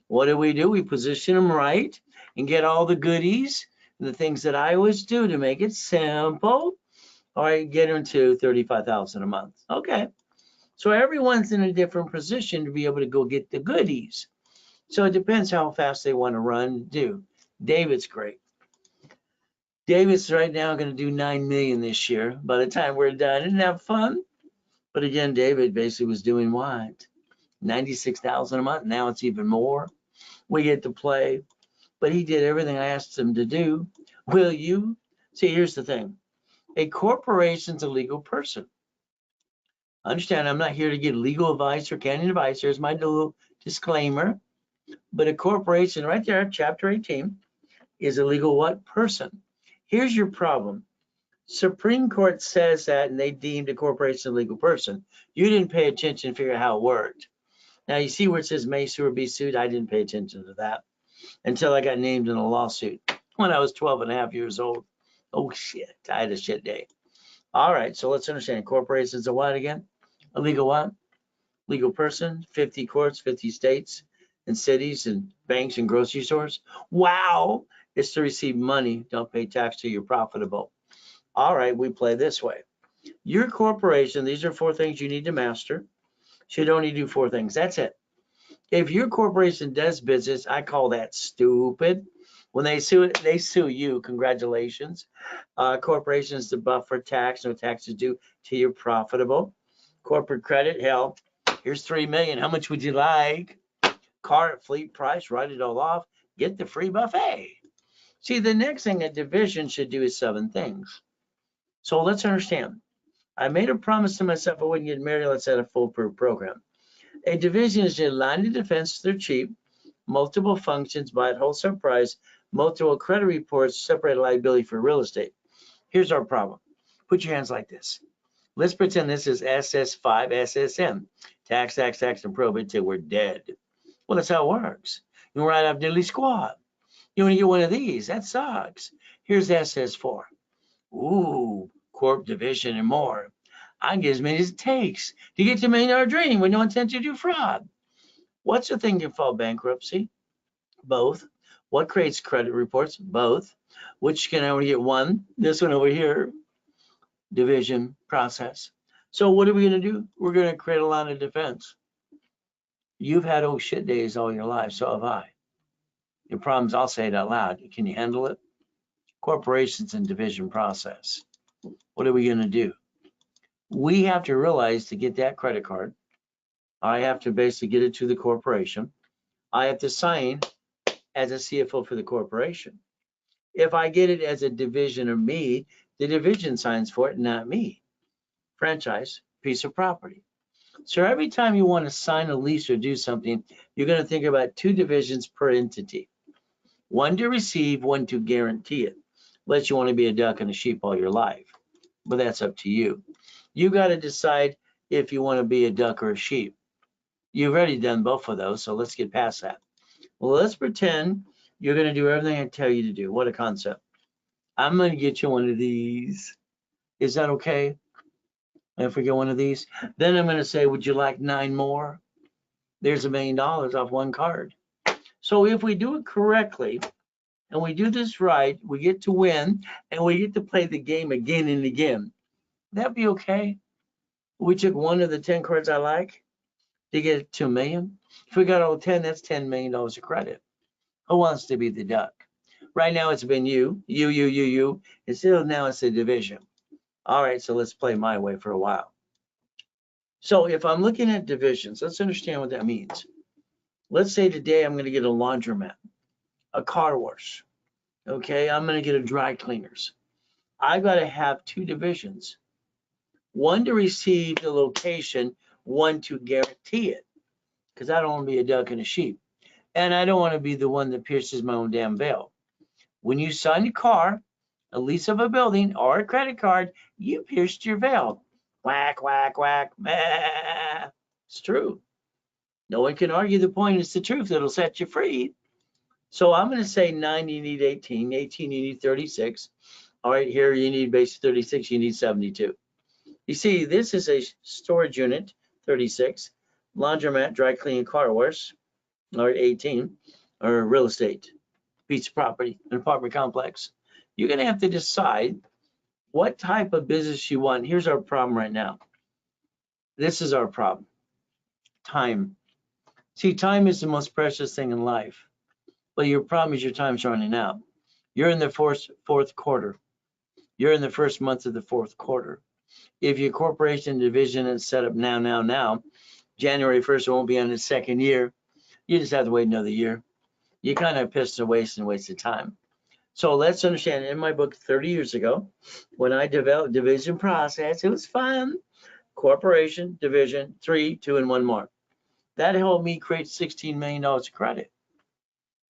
What do? We position them right and get all the goodies, the things that I always do to make it simple. All right, get them to $35,000 a month. Okay. So everyone's in a different position to be able to go get the goodies. So it depends how fast they want to run and do. David's great. David's right now going to do $9 million this year. By the time we're done, isn't that fun? But again, David basically was doing what? 96,000 a month. Now it's even more. We get to play, but he did everything I asked him to do. Will you? See, here's the thing. A corporation's a legal person. Understand, I'm not here to give legal advice or accounting advice. Here's my little disclaimer. But a corporation, right there, chapter 18, is a legal what? Person. Here's your problem. Supreme Court says that, and they deemed a corporation a legal person. You didn't pay attention to figure out how it worked. Now, you see where it says may sue or be sued? I didn't pay attention to that until I got named in a lawsuit when I was 12 and a half years old. Oh, shit. I had a shit day. All right, so let's understand. Corporations are what again? A legal what? Legal person, 50 courts, 50 states and cities and banks and grocery stores. Wow. It's to receive money. Don't pay tax till you're profitable. All right, we play this way. Your corporation, these are 4 things you need to master. Should only do 4 things. That's it. If your corporation does business, I call that stupid. When they sue you, congratulations. Corporations to buffer tax, no taxes due till you're profitable. Corporate credit, hell, here's 3 million. How much would you like? Car at fleet price, write it all off, get the free buffet. See, the next thing a division should do is 7 things. So let's understand. I made a promise to myself I wouldn't get married. Let's set a foolproof program. A division is a line of defense. They're cheap. Multiple functions, buy at wholesale price. Multiple credit reports, separate liability for real estate. Here's our problem. Put your hands like this. Let's pretend this is SS5 SSM. Tax, and probate till we're dead. Well, that's how it works. You want to write off diddly squat. You want to get one of these. That sucks. Here's SS4. Ooh, corp, division, and more. I can get as many as it takes to get to $1 million dream with no intent to do fraud. What's the thing to file bankruptcy? Both. What creates credit reports? Both. Which can only get one? This one over here. Division process. So what are we going to do? We're going to create a line of defense. You've had oh shit days all your life, so have I. Your problems, I'll say it out loud. Can you handle it? Corporations and division process. What are we going to do? We have to realize to get that credit card, I have to basically get it to the corporation. I have to sign as a CFO for the corporation. If I get it as a division of me, the division signs for it, not me. Franchise, piece of property. So every time you want to sign a lease or do something, you're going to think about 2 divisions per entity. One to receive, one to guarantee it. Unless you want to be a duck and a sheep all your life. But that's up to you. You got to decide if you want to be a duck or a sheep. You've already done both of those, so let's get past that. Well, let's pretend you're going to do everything I tell you to do. What a concept. I'm going to get you one of these. Is that okay? If we get one of these, then I'm going to say, would you like 9 more? There's $1 million off one card. So if we do it correctly and we do this right, we get to win and we get to play the game again and again. That'd be okay. We took one of the 10 cards I like to get to $1 million. If we got all 10, that's $10 million of credit. Who wants to be the duck? Right now it's been you. Instead now it's a division. All right, so let's play my way for a while. So if I'm looking at divisions, let's understand what that means. Let's say today I'm going to get a laundromat, a car wash. Okay, I'm going to get a dry cleaners. I got to have 2 divisions. One to receive the location, one to guarantee it. Because I don't want to be a duck and a sheep. And I don't want to be the one that pierces my own damn veil. When you sign a car, a lease of a building, or a credit card, you pierced your veil. Whack, whack, whack. Bah. It's true. No one can argue the point. It's the truth that'll set you free. So I'm going to say 9, you need 18. 18, you need 36. All right, here you need base 36, you need 72. You see, this is a storage unit, 36. Laundromat, dry cleaning, car wash, or 18, or real estate, piece of property, an apartment complex. You're going to have to decide what type of business you want. Here's our problem right now. This is our problem. Time. See, time is the most precious thing in life. But your problem is your time's running out. You're in the fourth quarter. You're in the first month of the 4th quarter. If your corporation division is set up now, January 1st, it won't be on its second year. You just have to wait another year. You kind of pissed a waste and wasted time. So let's understand, in my book 30 years ago, when I developed division process, it was fun. Corporation, division, 3, 2, and 1 more. That helped me create $16 million of credit.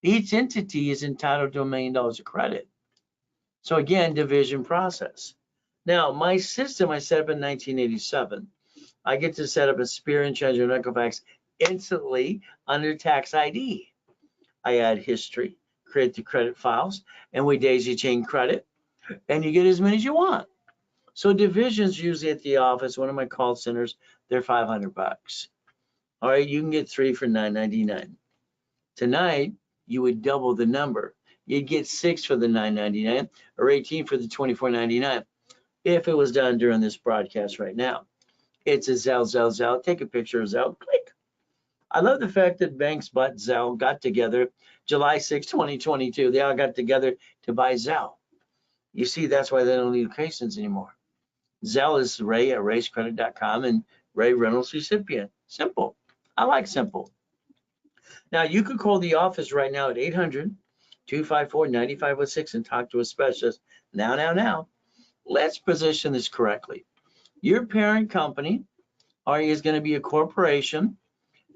Each entity is entitled to $1 million of credit. So again, division process. Now, my system I set up in 1987. I get to set up a Spear and Treasure and Equifax instantly under tax ID. I add history, create the credit files, and we daisy chain credit, and you get as many as you want. So divisions usually at the office, one of my call centers, they're $500. All right, you can get 3 for $9.99. Tonight, you would double the number. You'd get 6 for the $9.99 or 18 for the $24.99 if it was done during this broadcast right now. It's a Zelle. Take a picture of Zelle, click. I love the fact that banks but Zelle got together July 6, 2022. They all got together to buy Zelle. You see, that's why they don't need locations anymore. Zelle is Ray at raisecredit.com and Ray Reynolds recipient. Simple. I like simple. Now, you could call the office right now at 800-254-9506 and talk to a specialist. Now. Let's position this correctly. Your parent company is going to be a corporation.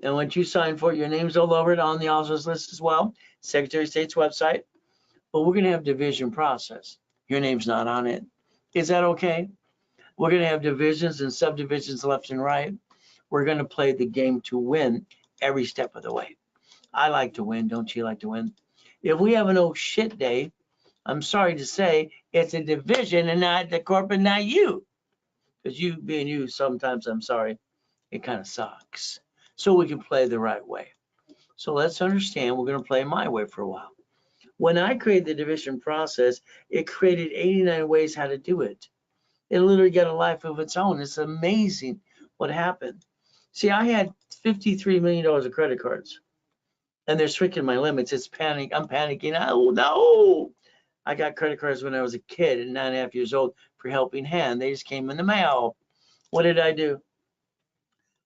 And once you sign for it, your name's all over it on the officer's list as well, Secretary of State's website. But we're going to have division process. Your name's not on it. Is that okay? We're going to have divisions and subdivisions left and right. We're going to play the game to win every step of the way. I like to win. Don't you like to win? If we have an oh shit day, I'm sorry to say it's a division and not the corporate, not you. Because you being you, sometimes I'm sorry, it kind of sucks. So we can play the right way. So let's understand we're going to play my way for a while. When I created the division process, it created 89 ways how to do it. It literally got a life of its own. It's amazing what happened. See, I had $53 million of credit cards, and they're shrinking my limits. It's panic. I'm panicking. Oh, no. I got credit cards when I was a kid at 9.5 years old for Helping Hand. They just came in the mail. What did I do?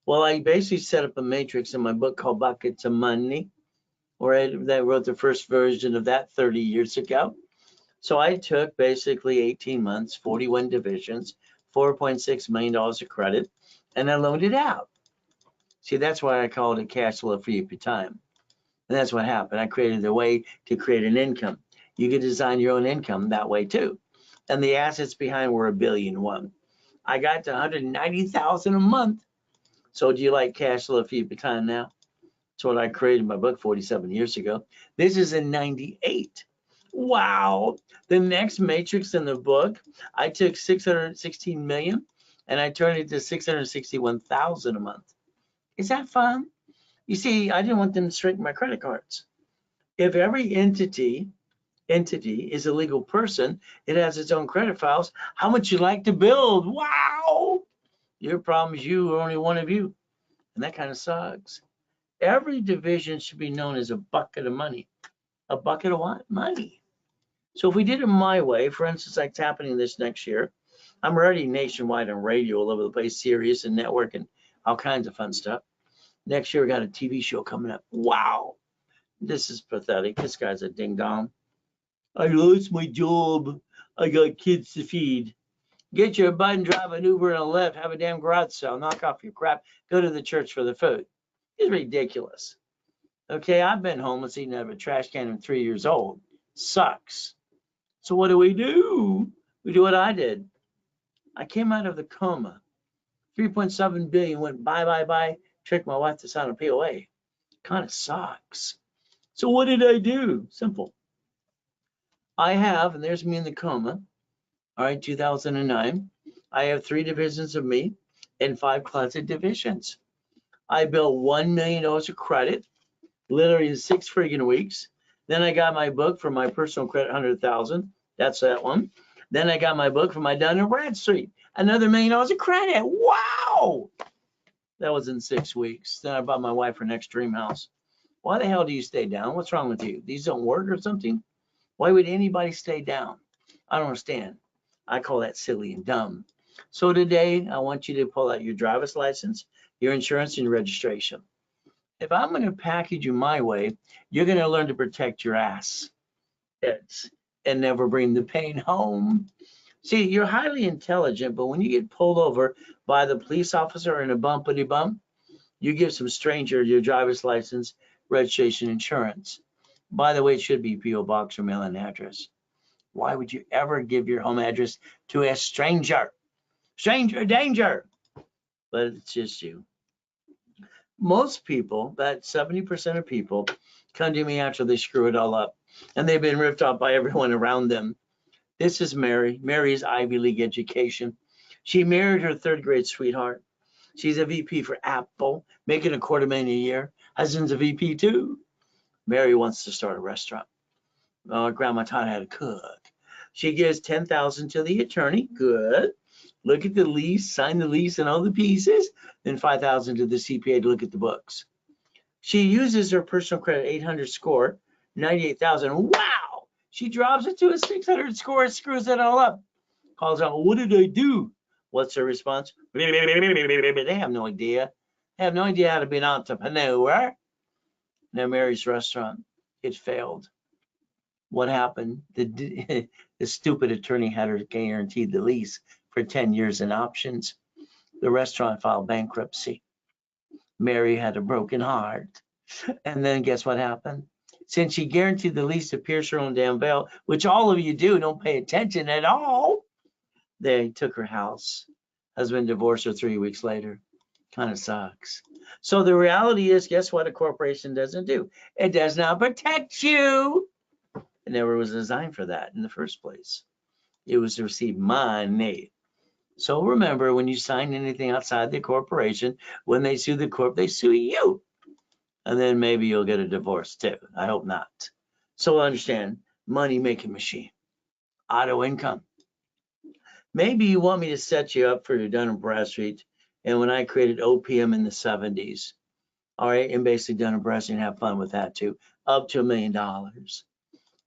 Well, I basically set up a matrix in my book called Buckets of Money, where I wrote the first version of that 30 years ago. So I took basically 18 months, 41 divisions, $4.6 million of credit, and I loaned it out. See, that's why I called it cash flow free up your time. And that's what happened. I created a way to create an income. You could design your own income that way too. And the assets behind were $1.1 billion. I got to $190,000 a month. So do you like cash flow free up your time now? That's what I created in my book 47 years ago. This is in 98. Wow. The next matrix in the book, I took 616 million and I turned it to 661,000 a month. Is that fun? You see, I didn't want them to shrink my credit cards. If every entity is a legal person, it has its own credit files. How much you like to build? Wow. Your problem is you are only one of you. And that kind of sucks. Every division should be known as a bucket of money. A bucket of what? Money. So if we did it my way, for instance, like it's happening this next year, I'm already nationwide on radio all over the place, Sirius and network and all kinds of fun stuff. Next year, we got a TV show coming up. Wow. This is pathetic. This guy's a ding dong. I lost my job. I got kids to feed. Get your butt and drive an Uber and a Lyft. Have a damn garage sale. Knock off your crap. Go to the church for the food. It's ridiculous. Okay, I've been homeless eating out of a trash can at 3 years old. Sucks. So what do? We do what I did. I came out of the coma. 3.7 billion went bye. Tricked my wife to sign a POA. Kind of sucks. So what did I do? Simple. I have, and there's me in the coma. All right, 2009. I have 3 divisions of me and 5 closet divisions. I built $1 million of credit, literally in 6 friggin' weeks. Then I got my book for my personal credit, 100,000. That's that one. Then I got my book for my Dun & Bradstreet, another $1 million of credit. Wow. That was in 6 weeks. Then I bought my wife her next dream house. Why the hell do you stay down? What's wrong with you? These don't work or something? Why would anybody stay down? I don't understand. I call that silly and dumb. So today, I want you to pull out your driver's license, your insurance, and your registration. If I'm going to package you my way, you're going to learn to protect your ass. It's, and never bring the pain home. See, you're highly intelligent, but when you get pulled over by the police officer in a bumpity bump, you give some stranger your driver's license, registration, insurance. By the way, it should be P.O. Box or mail-in address. Why would you ever give your home address to a stranger? Stranger danger. But it's just you. Most people, about 70% of people, come to me after they screw it all up. And they've been ripped off by everyone around them. This is Mary. Mary's Ivy League education. She married her third grade sweetheart. She's a VP for Apple, making $250,000 a year. Husband's a VP too. Mary wants to start a restaurant. Grandma taught her how to cook. She gives $10,000 to the attorney. Good. Look at the lease, sign the lease and all the pieces. Then $5,000 to the CPA to look at the books. She uses her personal credit 800 score, 98,000. Wow! She drops it to a 600 score, screws it all up. Calls out, what did I do? What's her response? They have no idea. They have no idea how to be an entrepreneur. Now Mary's restaurant, it failed. What happened? The stupid attorney had her guaranteed the lease for 10 years in options. The restaurant filed bankruptcy. Mary had a broken heart. And then guess what happened? Since she guaranteed the lease to pierce her own damn veil, which all of you do, don't pay attention at all, they took her house. Husband divorced her 3 weeks later. Kind of sucks. So the reality is, guess what a corporation doesn't do? It does not protect you. It never was designed for that in the first place. It was to receive money. So remember, when you sign anything outside the corporation, when they sue the corp, they sue you. And then maybe you'll get a divorce too. I hope not. So understand, money making machine, auto income. Maybe you want me to set you up for your Dun & Bradstreet. And when I created OPM in the 70s, all right, and basically Dun & Bradstreet, have fun with that too, up to $1 million.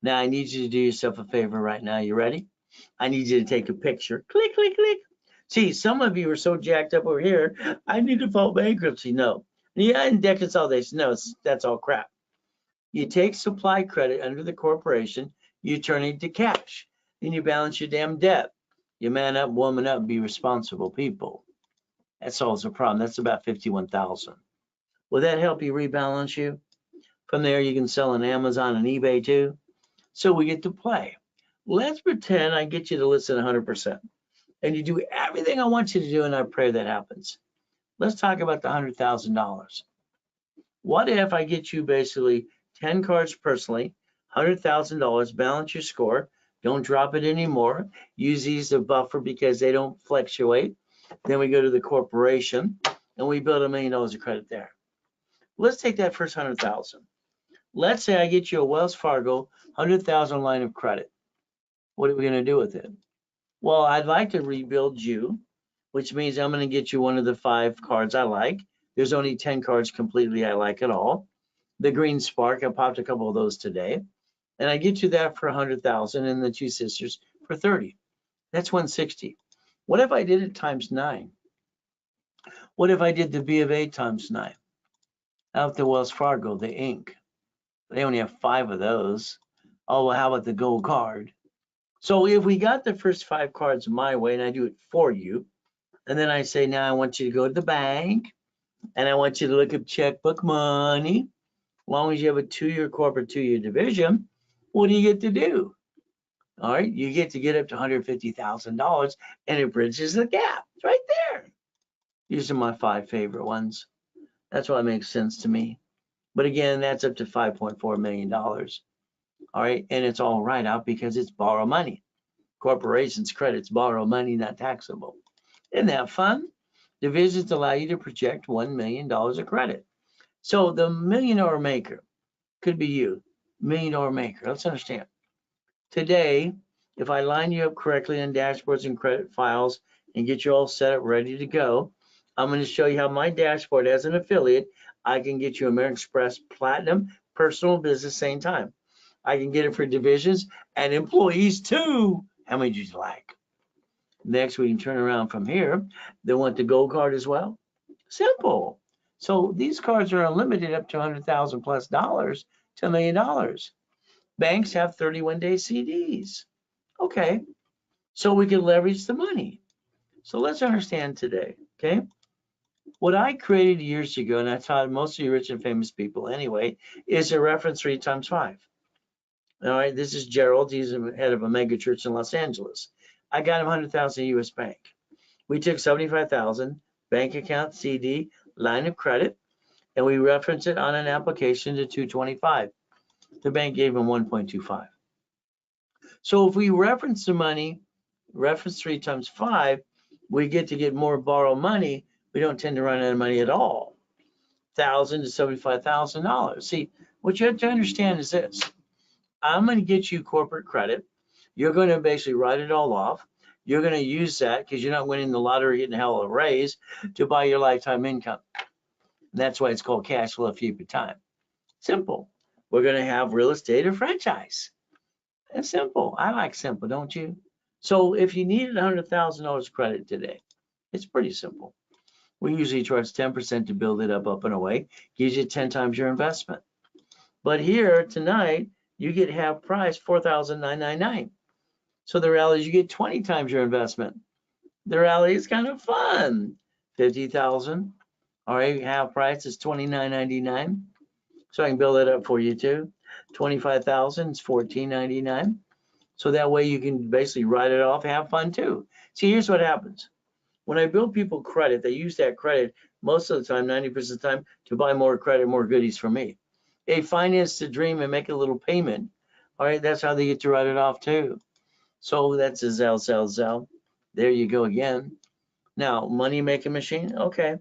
Now I need you to do yourself a favor right now. You ready? I need you to take a picture. Click, click, click. See, some of you are so jacked up over here. I need to file bankruptcy. No. Yeah, and debt consolidation. No, that's all crap. You take supply credit under the corporation, you turn it to cash, then you balance your damn debt. You man up, woman up, be responsible people. That solves the problem. That's about 51,000. Will that help you rebalance you? From there, you can sell on Amazon and eBay too. So we get to play. Let's pretend I get you to listen 100%. And you do everything I want you to do, and I pray that happens. Let's talk about the $100,000. What if I get you basically 10 cards personally, $100,000, balance your score, don't drop it anymore, use these as a buffer because they don't fluctuate. Then we go to the corporation and we build $1 million of credit there. Let's take that first 100,000. Let's say I get you a Wells Fargo 100,000 line of credit. What are we going to do with it? Well, I'd like to rebuild you, which means I'm going to get you one of the 5 cards I like. There's only 10 cards completely I like at all. The Green Spark, I popped a couple of those today. And I get you that for 100,000 and the 2 sisters for 30. That's 160. What if I did it times 9? What if I did the B of A times 9? Out the Wells Fargo, the Inc. They only have 5 of those. Oh, well, how about the gold card? So if we got the first 5 cards my way and I do it for you, and then I say, now I want you to go to the bank and I want you to look up checkbook money. As long as you have a 2-year corporate, 2-year division, what do you get to do? All right, you get to get up to $150,000 and it bridges the gap. It's right there. These are my 5 favorite ones. That's why it makes sense to me. But again, that's up to $5.4 million. All right, and it's all right out because it's borrow money. Corporations credits borrow money, not taxable. Isn't that fun? Divisions allow you to project $1 million of credit. So the millionaire maker could be you, millionaire maker. Let's understand. Today, if I line you up correctly on dashboards and credit files and get you all set up ready to go, I'm going to show you how my dashboard as an affiliate, I can get you American Express Platinum personal business same time. I can get it for divisions and employees too. How many would you like? Next, we can turn around from here. They want the gold card as well. Simple. So these cards are unlimited up to $100,000 plus dollars to $1 million. Banks have 31-day CDs. Okay, so we can leverage the money. So let's understand today, okay? What I created years ago, and I taught most of you rich and famous people anyway, is a reference 3 times 5. All right, this is Gerald. He's the head of a mega church in Los Angeles. I got him 100,000 US Bank. We took 75,000 bank account, CD, line of credit, and we referenced it on an application to 225. The bank gave him 1.25. So if we reference the money, reference 3 times 5, we get more borrow money. We don't tend to run out of money at all. $1,000 to $75,000. See, what you have to understand is this. I'm going to get you corporate credit. You're going to basically write it all off. You're going to use that because you're not winning the lottery, getting a hell of a raise to buy your lifetime income. And that's why it's called cash flow fee per time. Simple. We're going to have real estate or franchise. It's simple. I like simple, don't you? So if you needed $100,000 credit today, it's pretty simple. We usually charge 10% to build it up and away. Gives you 10 times your investment. But here tonight, you get half price, $4,999. So the reality is you get 20 times your investment. The reality is kind of fun. 50,000. All right, half price is $29.99. So I can build it up for you too. 25,000 is $14.99. So that way you can basically write it off, have fun too. See, here's what happens. When I build people credit, they use that credit most of the time, 90% of the time, to buy more credit, more goodies from me. They finance the dream and make a little payment. All right, that's how they get to write it off too. So that's a Zell. There you go again. Now, money making machine. Okay.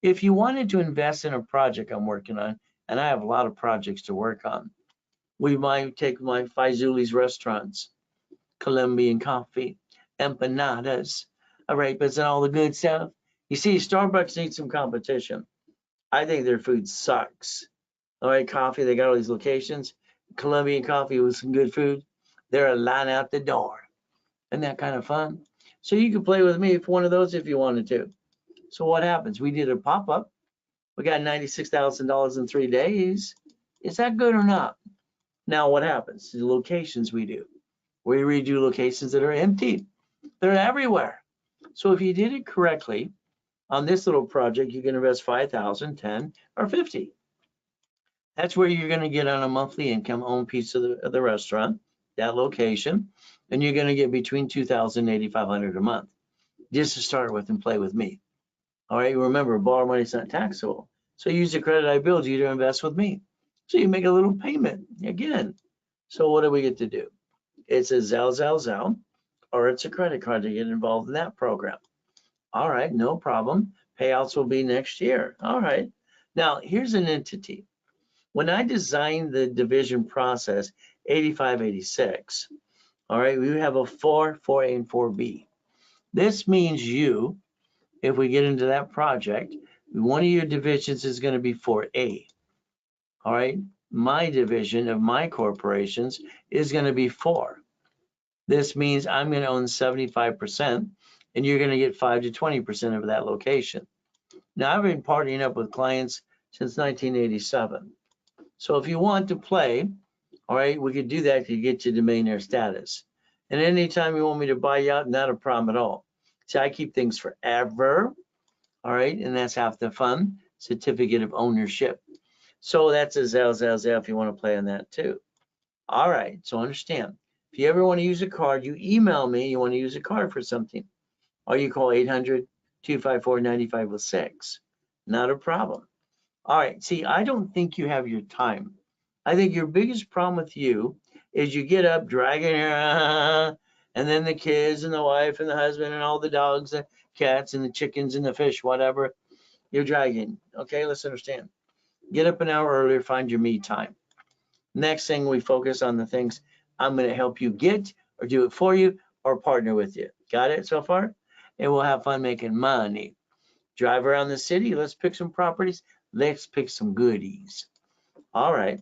If you wanted to invest in a project I'm working on, and I have a lot of projects to work on, we might take my Faizuli's restaurants, Colombian coffee, empanadas, arepas, and all the good stuff. You see, Starbucks needs some competition. I think their food sucks. All right, coffee, they got all these locations. Colombian coffee with some good food. They're a line out the door. Isn't that kind of fun? So you can play with me for one of those if you wanted to. So what happens? We did a pop-up. We got $96,000 in 3 days. Is that good or not? Now what happens? The locations we do. We redo locations that are empty. They're everywhere. So if you did it correctly, on this little project, you can invest 5,000, 10, or 50. That's where you're going to get on a monthly income, own piece of the restaurant, that location, and you're going to get between 2,000 and 8,500 a month, just to start with and play with me. All right, remember, borrow money is not taxable. So use the credit I build you to invest with me. So you make a little payment again. So what do we get to do? It's a Zell, or it's a credit card to get involved in that program. All right, no problem. Payouts will be next year. All right. Now, here's an entity. When I designed the division process, 8586, all right, we have a 4, 4A, and 4B. This means you, if we get into that project, one of your divisions is going to be 4A. All right, my division of my corporations is going to be 4. This means I'm going to own 75%, and you're going to get 5 to 20% of that location. Now, I've been partnering up with clients since 1987. So if you want to play, all right, we could do that to get you to millionaire status. And anytime you want me to buy you out, not a problem at all. See, I keep things forever, all right, and that's half the fun, certificate of ownership. So that's a Zell if you want to play on that too. All right, so understand, if you ever want to use a card, you email me, you want to use a card for something, or you call 800-254-9506. Not a problem. All right, see, I don't think you have your time. I think your biggest problem with you is you get up dragging your, and then the kids and the wife and the husband and all the dogs, the cats and the chickens and the fish, whatever, you're dragging. Okay, let's understand. Get up an hour earlier, find your me time. Next thing, we focus on the things I'm going to help you get or do it for you or partner with you. Got it so far? And we'll have fun making money. Drive around the city. Let's pick some properties. Let's pick some goodies. All right.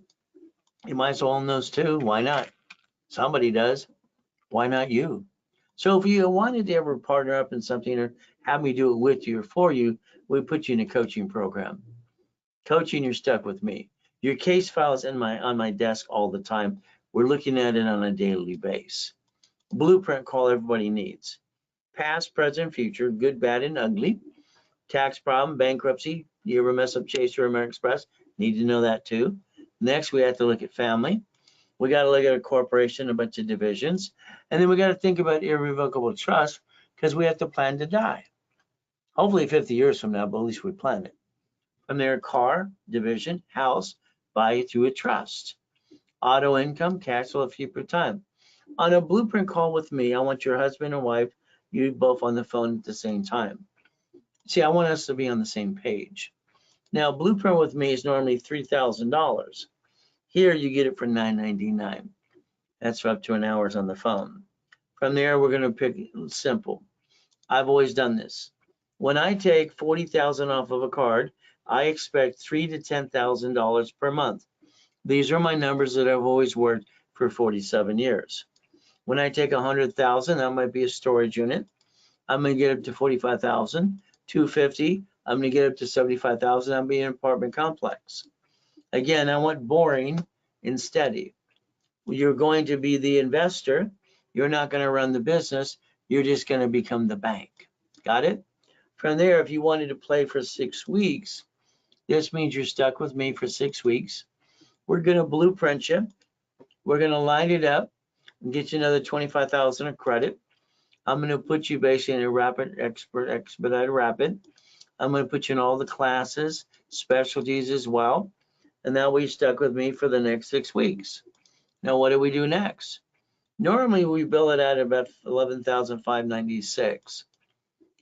You might as well own those too. Why not? Somebody does. Why not you? So if you wanted to ever partner up in something or have me do it with you or for you, we put you in a coaching program. Coaching, you're stuck with me. Your case file is on my desk all the time. We're looking at it on a daily basis. Blueprint call everybody needs. Past, present, future, good, bad, and ugly. Tax problem, bankruptcy. You ever mess up Chase or American Express? Need to know that too. Next, we have to look at family. We got to look at a corporation, a bunch of divisions. And then we got to think about irrevocable trust because we have to plan to die. Hopefully 50 years from now, but at least we planned it. From there, car, division, house, buy it through a trust. Auto income, cash flow, future time. On a blueprint call with me, I want your husband and wife, you both on the phone at the same time. See, I want us to be on the same page. Now, blueprint with me is normally $3,000. Here, you get it for $9.99. That's for up to an hour's on the phone. From there, we're going to pick simple. I've always done this. When I take 40,000 off of a card, I expect $3,000 to $10,000 per month. These are my numbers that I've always worked for 47 years. When I take 100,000, that might be a storage unit. I'm going to get up to 45,000, 250. I'm going to get up to 75,000. I'm being an apartment complex. Again, I want boring and steady. You're going to be the investor. You're not going to run the business. You're just going to become the bank. Got it? From there, if you wanted to play for 6 weeks, this means you're stuck with me for 6 weeks. We're going to blueprint you. We're going to line it up and get you another 25,000 of credit. I'm going to put you basically in a rapid, expedited rapid. I'm going to put you in all the classes, specialties as well. And now we stuck with me for the next 6 weeks. Now, what do we do next? Normally, we bill it at about $11,596.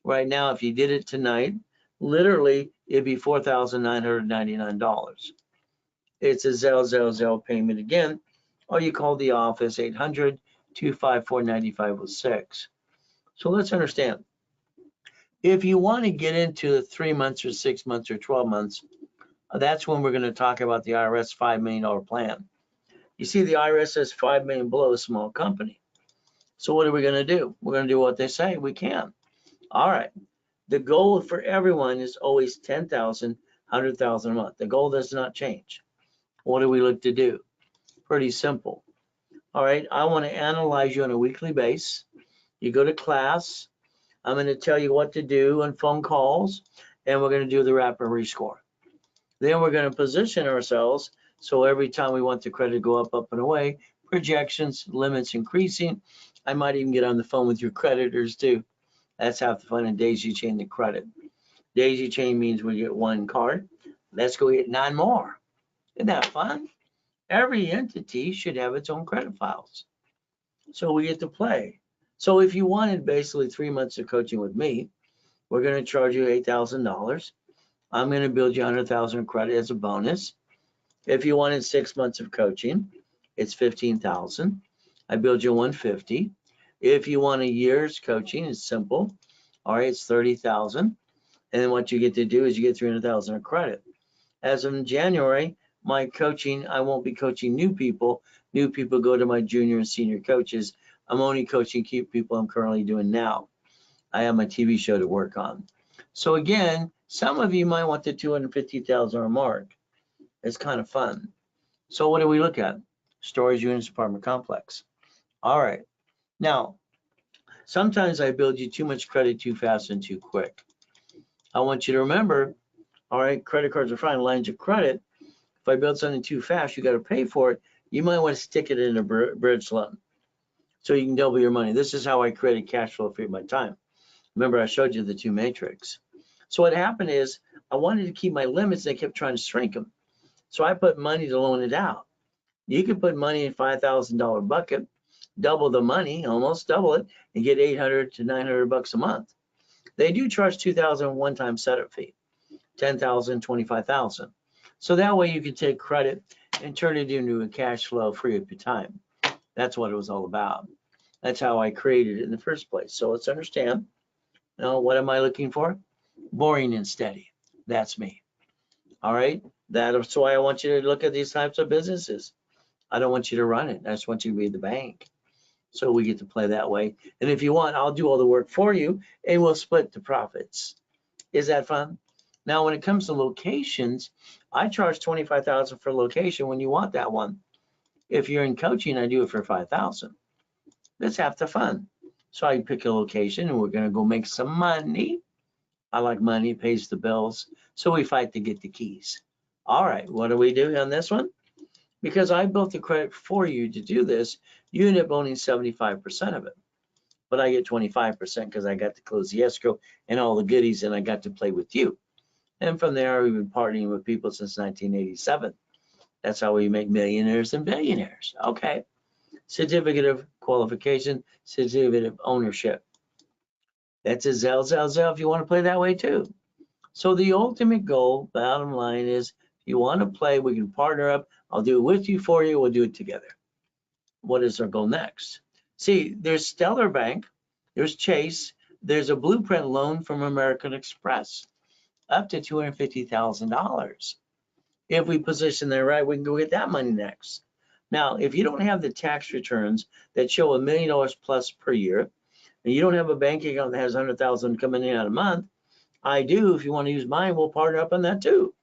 Right now, if you did it tonight, literally, it'd be $4,999. It's a Zelle payment again, or you call the office 800-254-9506. So let's understand. If you want to get into 3 months or 6 months or 12 months, that's when we're going to talk about the IRS $5 million plan. You see, the IRS says $5 million below a small company. So what are we going to do? We're going to do what they say we can. All right. The goal for everyone is always 10,000, 100,000 a month. The goal does not change. What do we look to do? Pretty simple. All right. I want to analyze you on a weekly basis. You go to class. I'm going to tell you what to do on phone calls, and we're going to do the rapid rescore. Then we're going to position ourselves so every time we want the credit to go up and away, projections, limits increasing. I might even get on the phone with your creditors too. That's half the fun in daisy chain the credit. Daisy chain means we get 1 card. Let's go get 9 more. Isn't that fun? Every entity should have its own credit files. So we get to play. So if you wanted basically 3 months of coaching with me, we're going to charge you $8,000. I'm going to build you 100,000 of credit as a bonus. If you wanted 6 months of coaching, it's 15,000. I build you 150. If you want a year's coaching, it's simple. All right, it's 30,000. And then what you get to do is you get 300,000 of credit. As of January, my coaching, I won't be coaching new people. New people go to my junior and senior coaches. I'm only coaching people I'm currently doing now. I have my TV show to work on. So again, some of you might want the 250,000 mark. It's kind of fun. So what do we look at? Storage units, apartment complex. All right. Now, sometimes I build you too much credit too fast and too quick. I want you to remember, all right, credit cards are fine, lines of credit. If I build something too fast, you got to pay for it. You might want to stick it in a bridge loan so you can double your money. This is how I created cash flow for my time. Remember, I showed you the 2 matrix. So what happened is I wanted to keep my limits and I kept trying to shrink them. So I put money to loan it out. You can put money in $5,000 bucket, double the money, almost double it, and get 800 to 900 bucks a month. They do charge 2,000 one-time setup fee, 10,000, 25,000. So that way you can take credit and turn it into a cash flow free of your time. That's what it was all about. That's how I created it in the first place. So let's understand. Now, what am I looking for? Boring and steady. That's me. All right. That's why I want you to look at these types of businesses. I don't want you to run it. I just want you to be the bank. So we get to play that way. And if you want, I'll do all the work for you and we'll split the profits. Is that fun? Now, when it comes to locations, I charge $25,000 for location when you want that one. If you're in coaching, I do it for $5,000. That's half the fun. So I pick a location and we're going to go make some money. I like money, it pays the bills. So we fight to get the keys. All right, what do we do on this one? Because I built the credit for you to do this, you end up owning 75% of it. But I get 25% because I got to close the escrow and all the goodies and I got to play with you. And from there, we've been partnering with people since 1987. That's how we make millionaires and billionaires. Okay. Certificate of qualification, certificate of ownership. That's a Zell if you want to play that way too. So the ultimate goal, bottom line is, if you want to play, we can partner up. I'll do it with you, for you, we'll do it together. What is our goal next? See, there's Stellar Bank, there's Chase, there's a blueprint loan from American Express, up to $250,000. If we position there right, we can go get that money next. Now, if you don't have the tax returns that show $1 million plus per year, and you don't have a bank account that has 100,000 coming in a month, I do. If you want to use mine, we'll partner up on that too.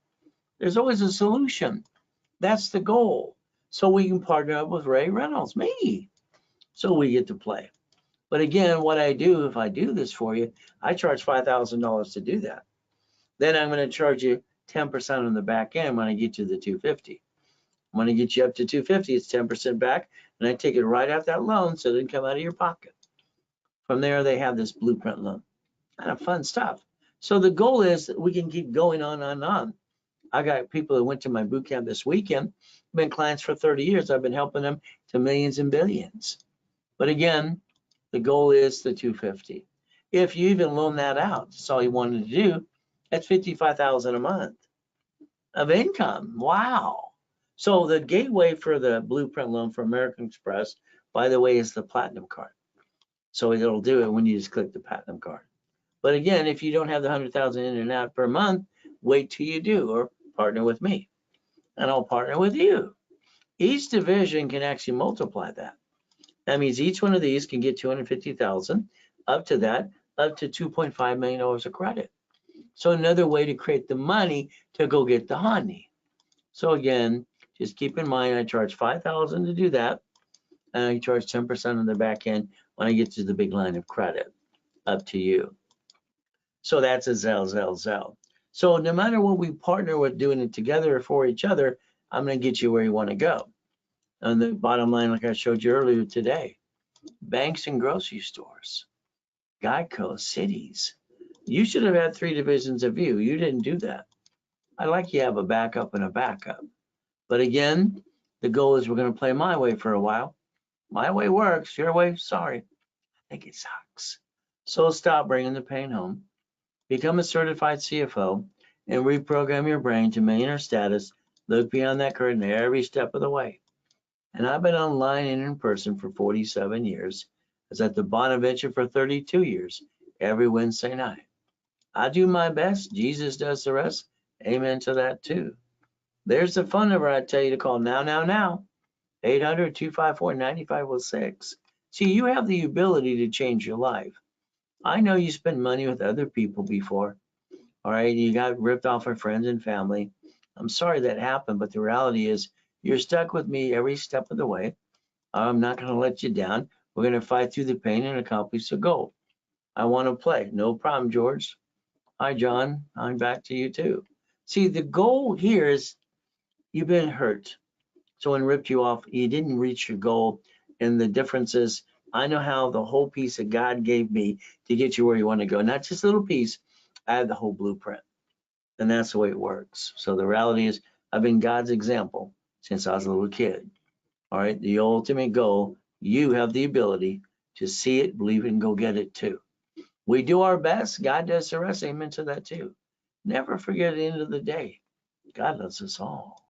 There's always a solution. That's the goal. So we can partner up with Ray Reynolds, me. So we get to play. But again, what I do, if I do this for you, I charge $5,000 to do that. Then I'm going to charge you 10% on the back end when I get you the 250. When I get you up to 250, it's 10% back, and I take it right out that loan so it doesn't come out of your pocket. From there, they have this blueprint loan. Kind of fun stuff. So the goal is that we can keep going on and on. I got people that went to my boot camp this weekend, been clients for 30 years. I've been helping them to millions and billions. But again, the goal is the 250. If you even loan that out, that's all you wanted to do, that's $55,000 a month of income. Wow. So the gateway for the blueprint loan for American Express, by the way, is the platinum card. So it'll do it when you just click the platinum card. But again, if you don't have the 100,000 in and out per month, wait till you do, or partner with me, and I'll partner with you. Each division can actually multiply that. That means each one of these can get 250,000, up to that, up to $2.5 million of credit. So another way to create the money to go get the honey. So again, just keep in mind, I charge $5,000 to do that, and I charge 10% on the back end when I get to the big line of credit, up to you. So that's a Zell. So no matter what we partner with, doing it together or for each other, I'm going to get you where you want to go. And the bottom line, like I showed you earlier today, banks and grocery stores, Geico, cities. You should have had 3 divisions of you. You didn't do that. I like you have a backup and a backup. But again, the goal is we're going to play my way for a while. My way works. Your way, sorry. I think it sucks. So stop bringing the pain home. Become a certified CFO and reprogram your brain to millionaire status. Look beyond that curtain every step of the way. And I've been online and in person for 47 years. I was at the Bonaventure for 32 years, every Wednesday night. I do my best. Jesus does the rest. Amen to that too. There's the phone number I tell you to call now. 800-254-9506. See, you have the ability to change your life. I know you spent money with other people before. All right, you got ripped off of friends and family. I'm sorry that happened, but the reality is you're stuck with me every step of the way. I'm not going to let you down. We're going to fight through the pain and accomplish the goal. I want to play. No problem, George. Hi, John. I'm back to you too. See, the goal here is you've been hurt. Someone ripped you off. You didn't reach your goal. And the difference is I know how the whole piece that God gave me to get you where you want to go. Not just a little piece. I have the whole blueprint. And that's the way it works. So the reality is I've been God's example since I was a little kid. All right. The ultimate goal, you have the ability to see it, believe it, and go get it too. We do our best. God does the rest. Amen to that too. Never forget at the end of the day, God loves us all.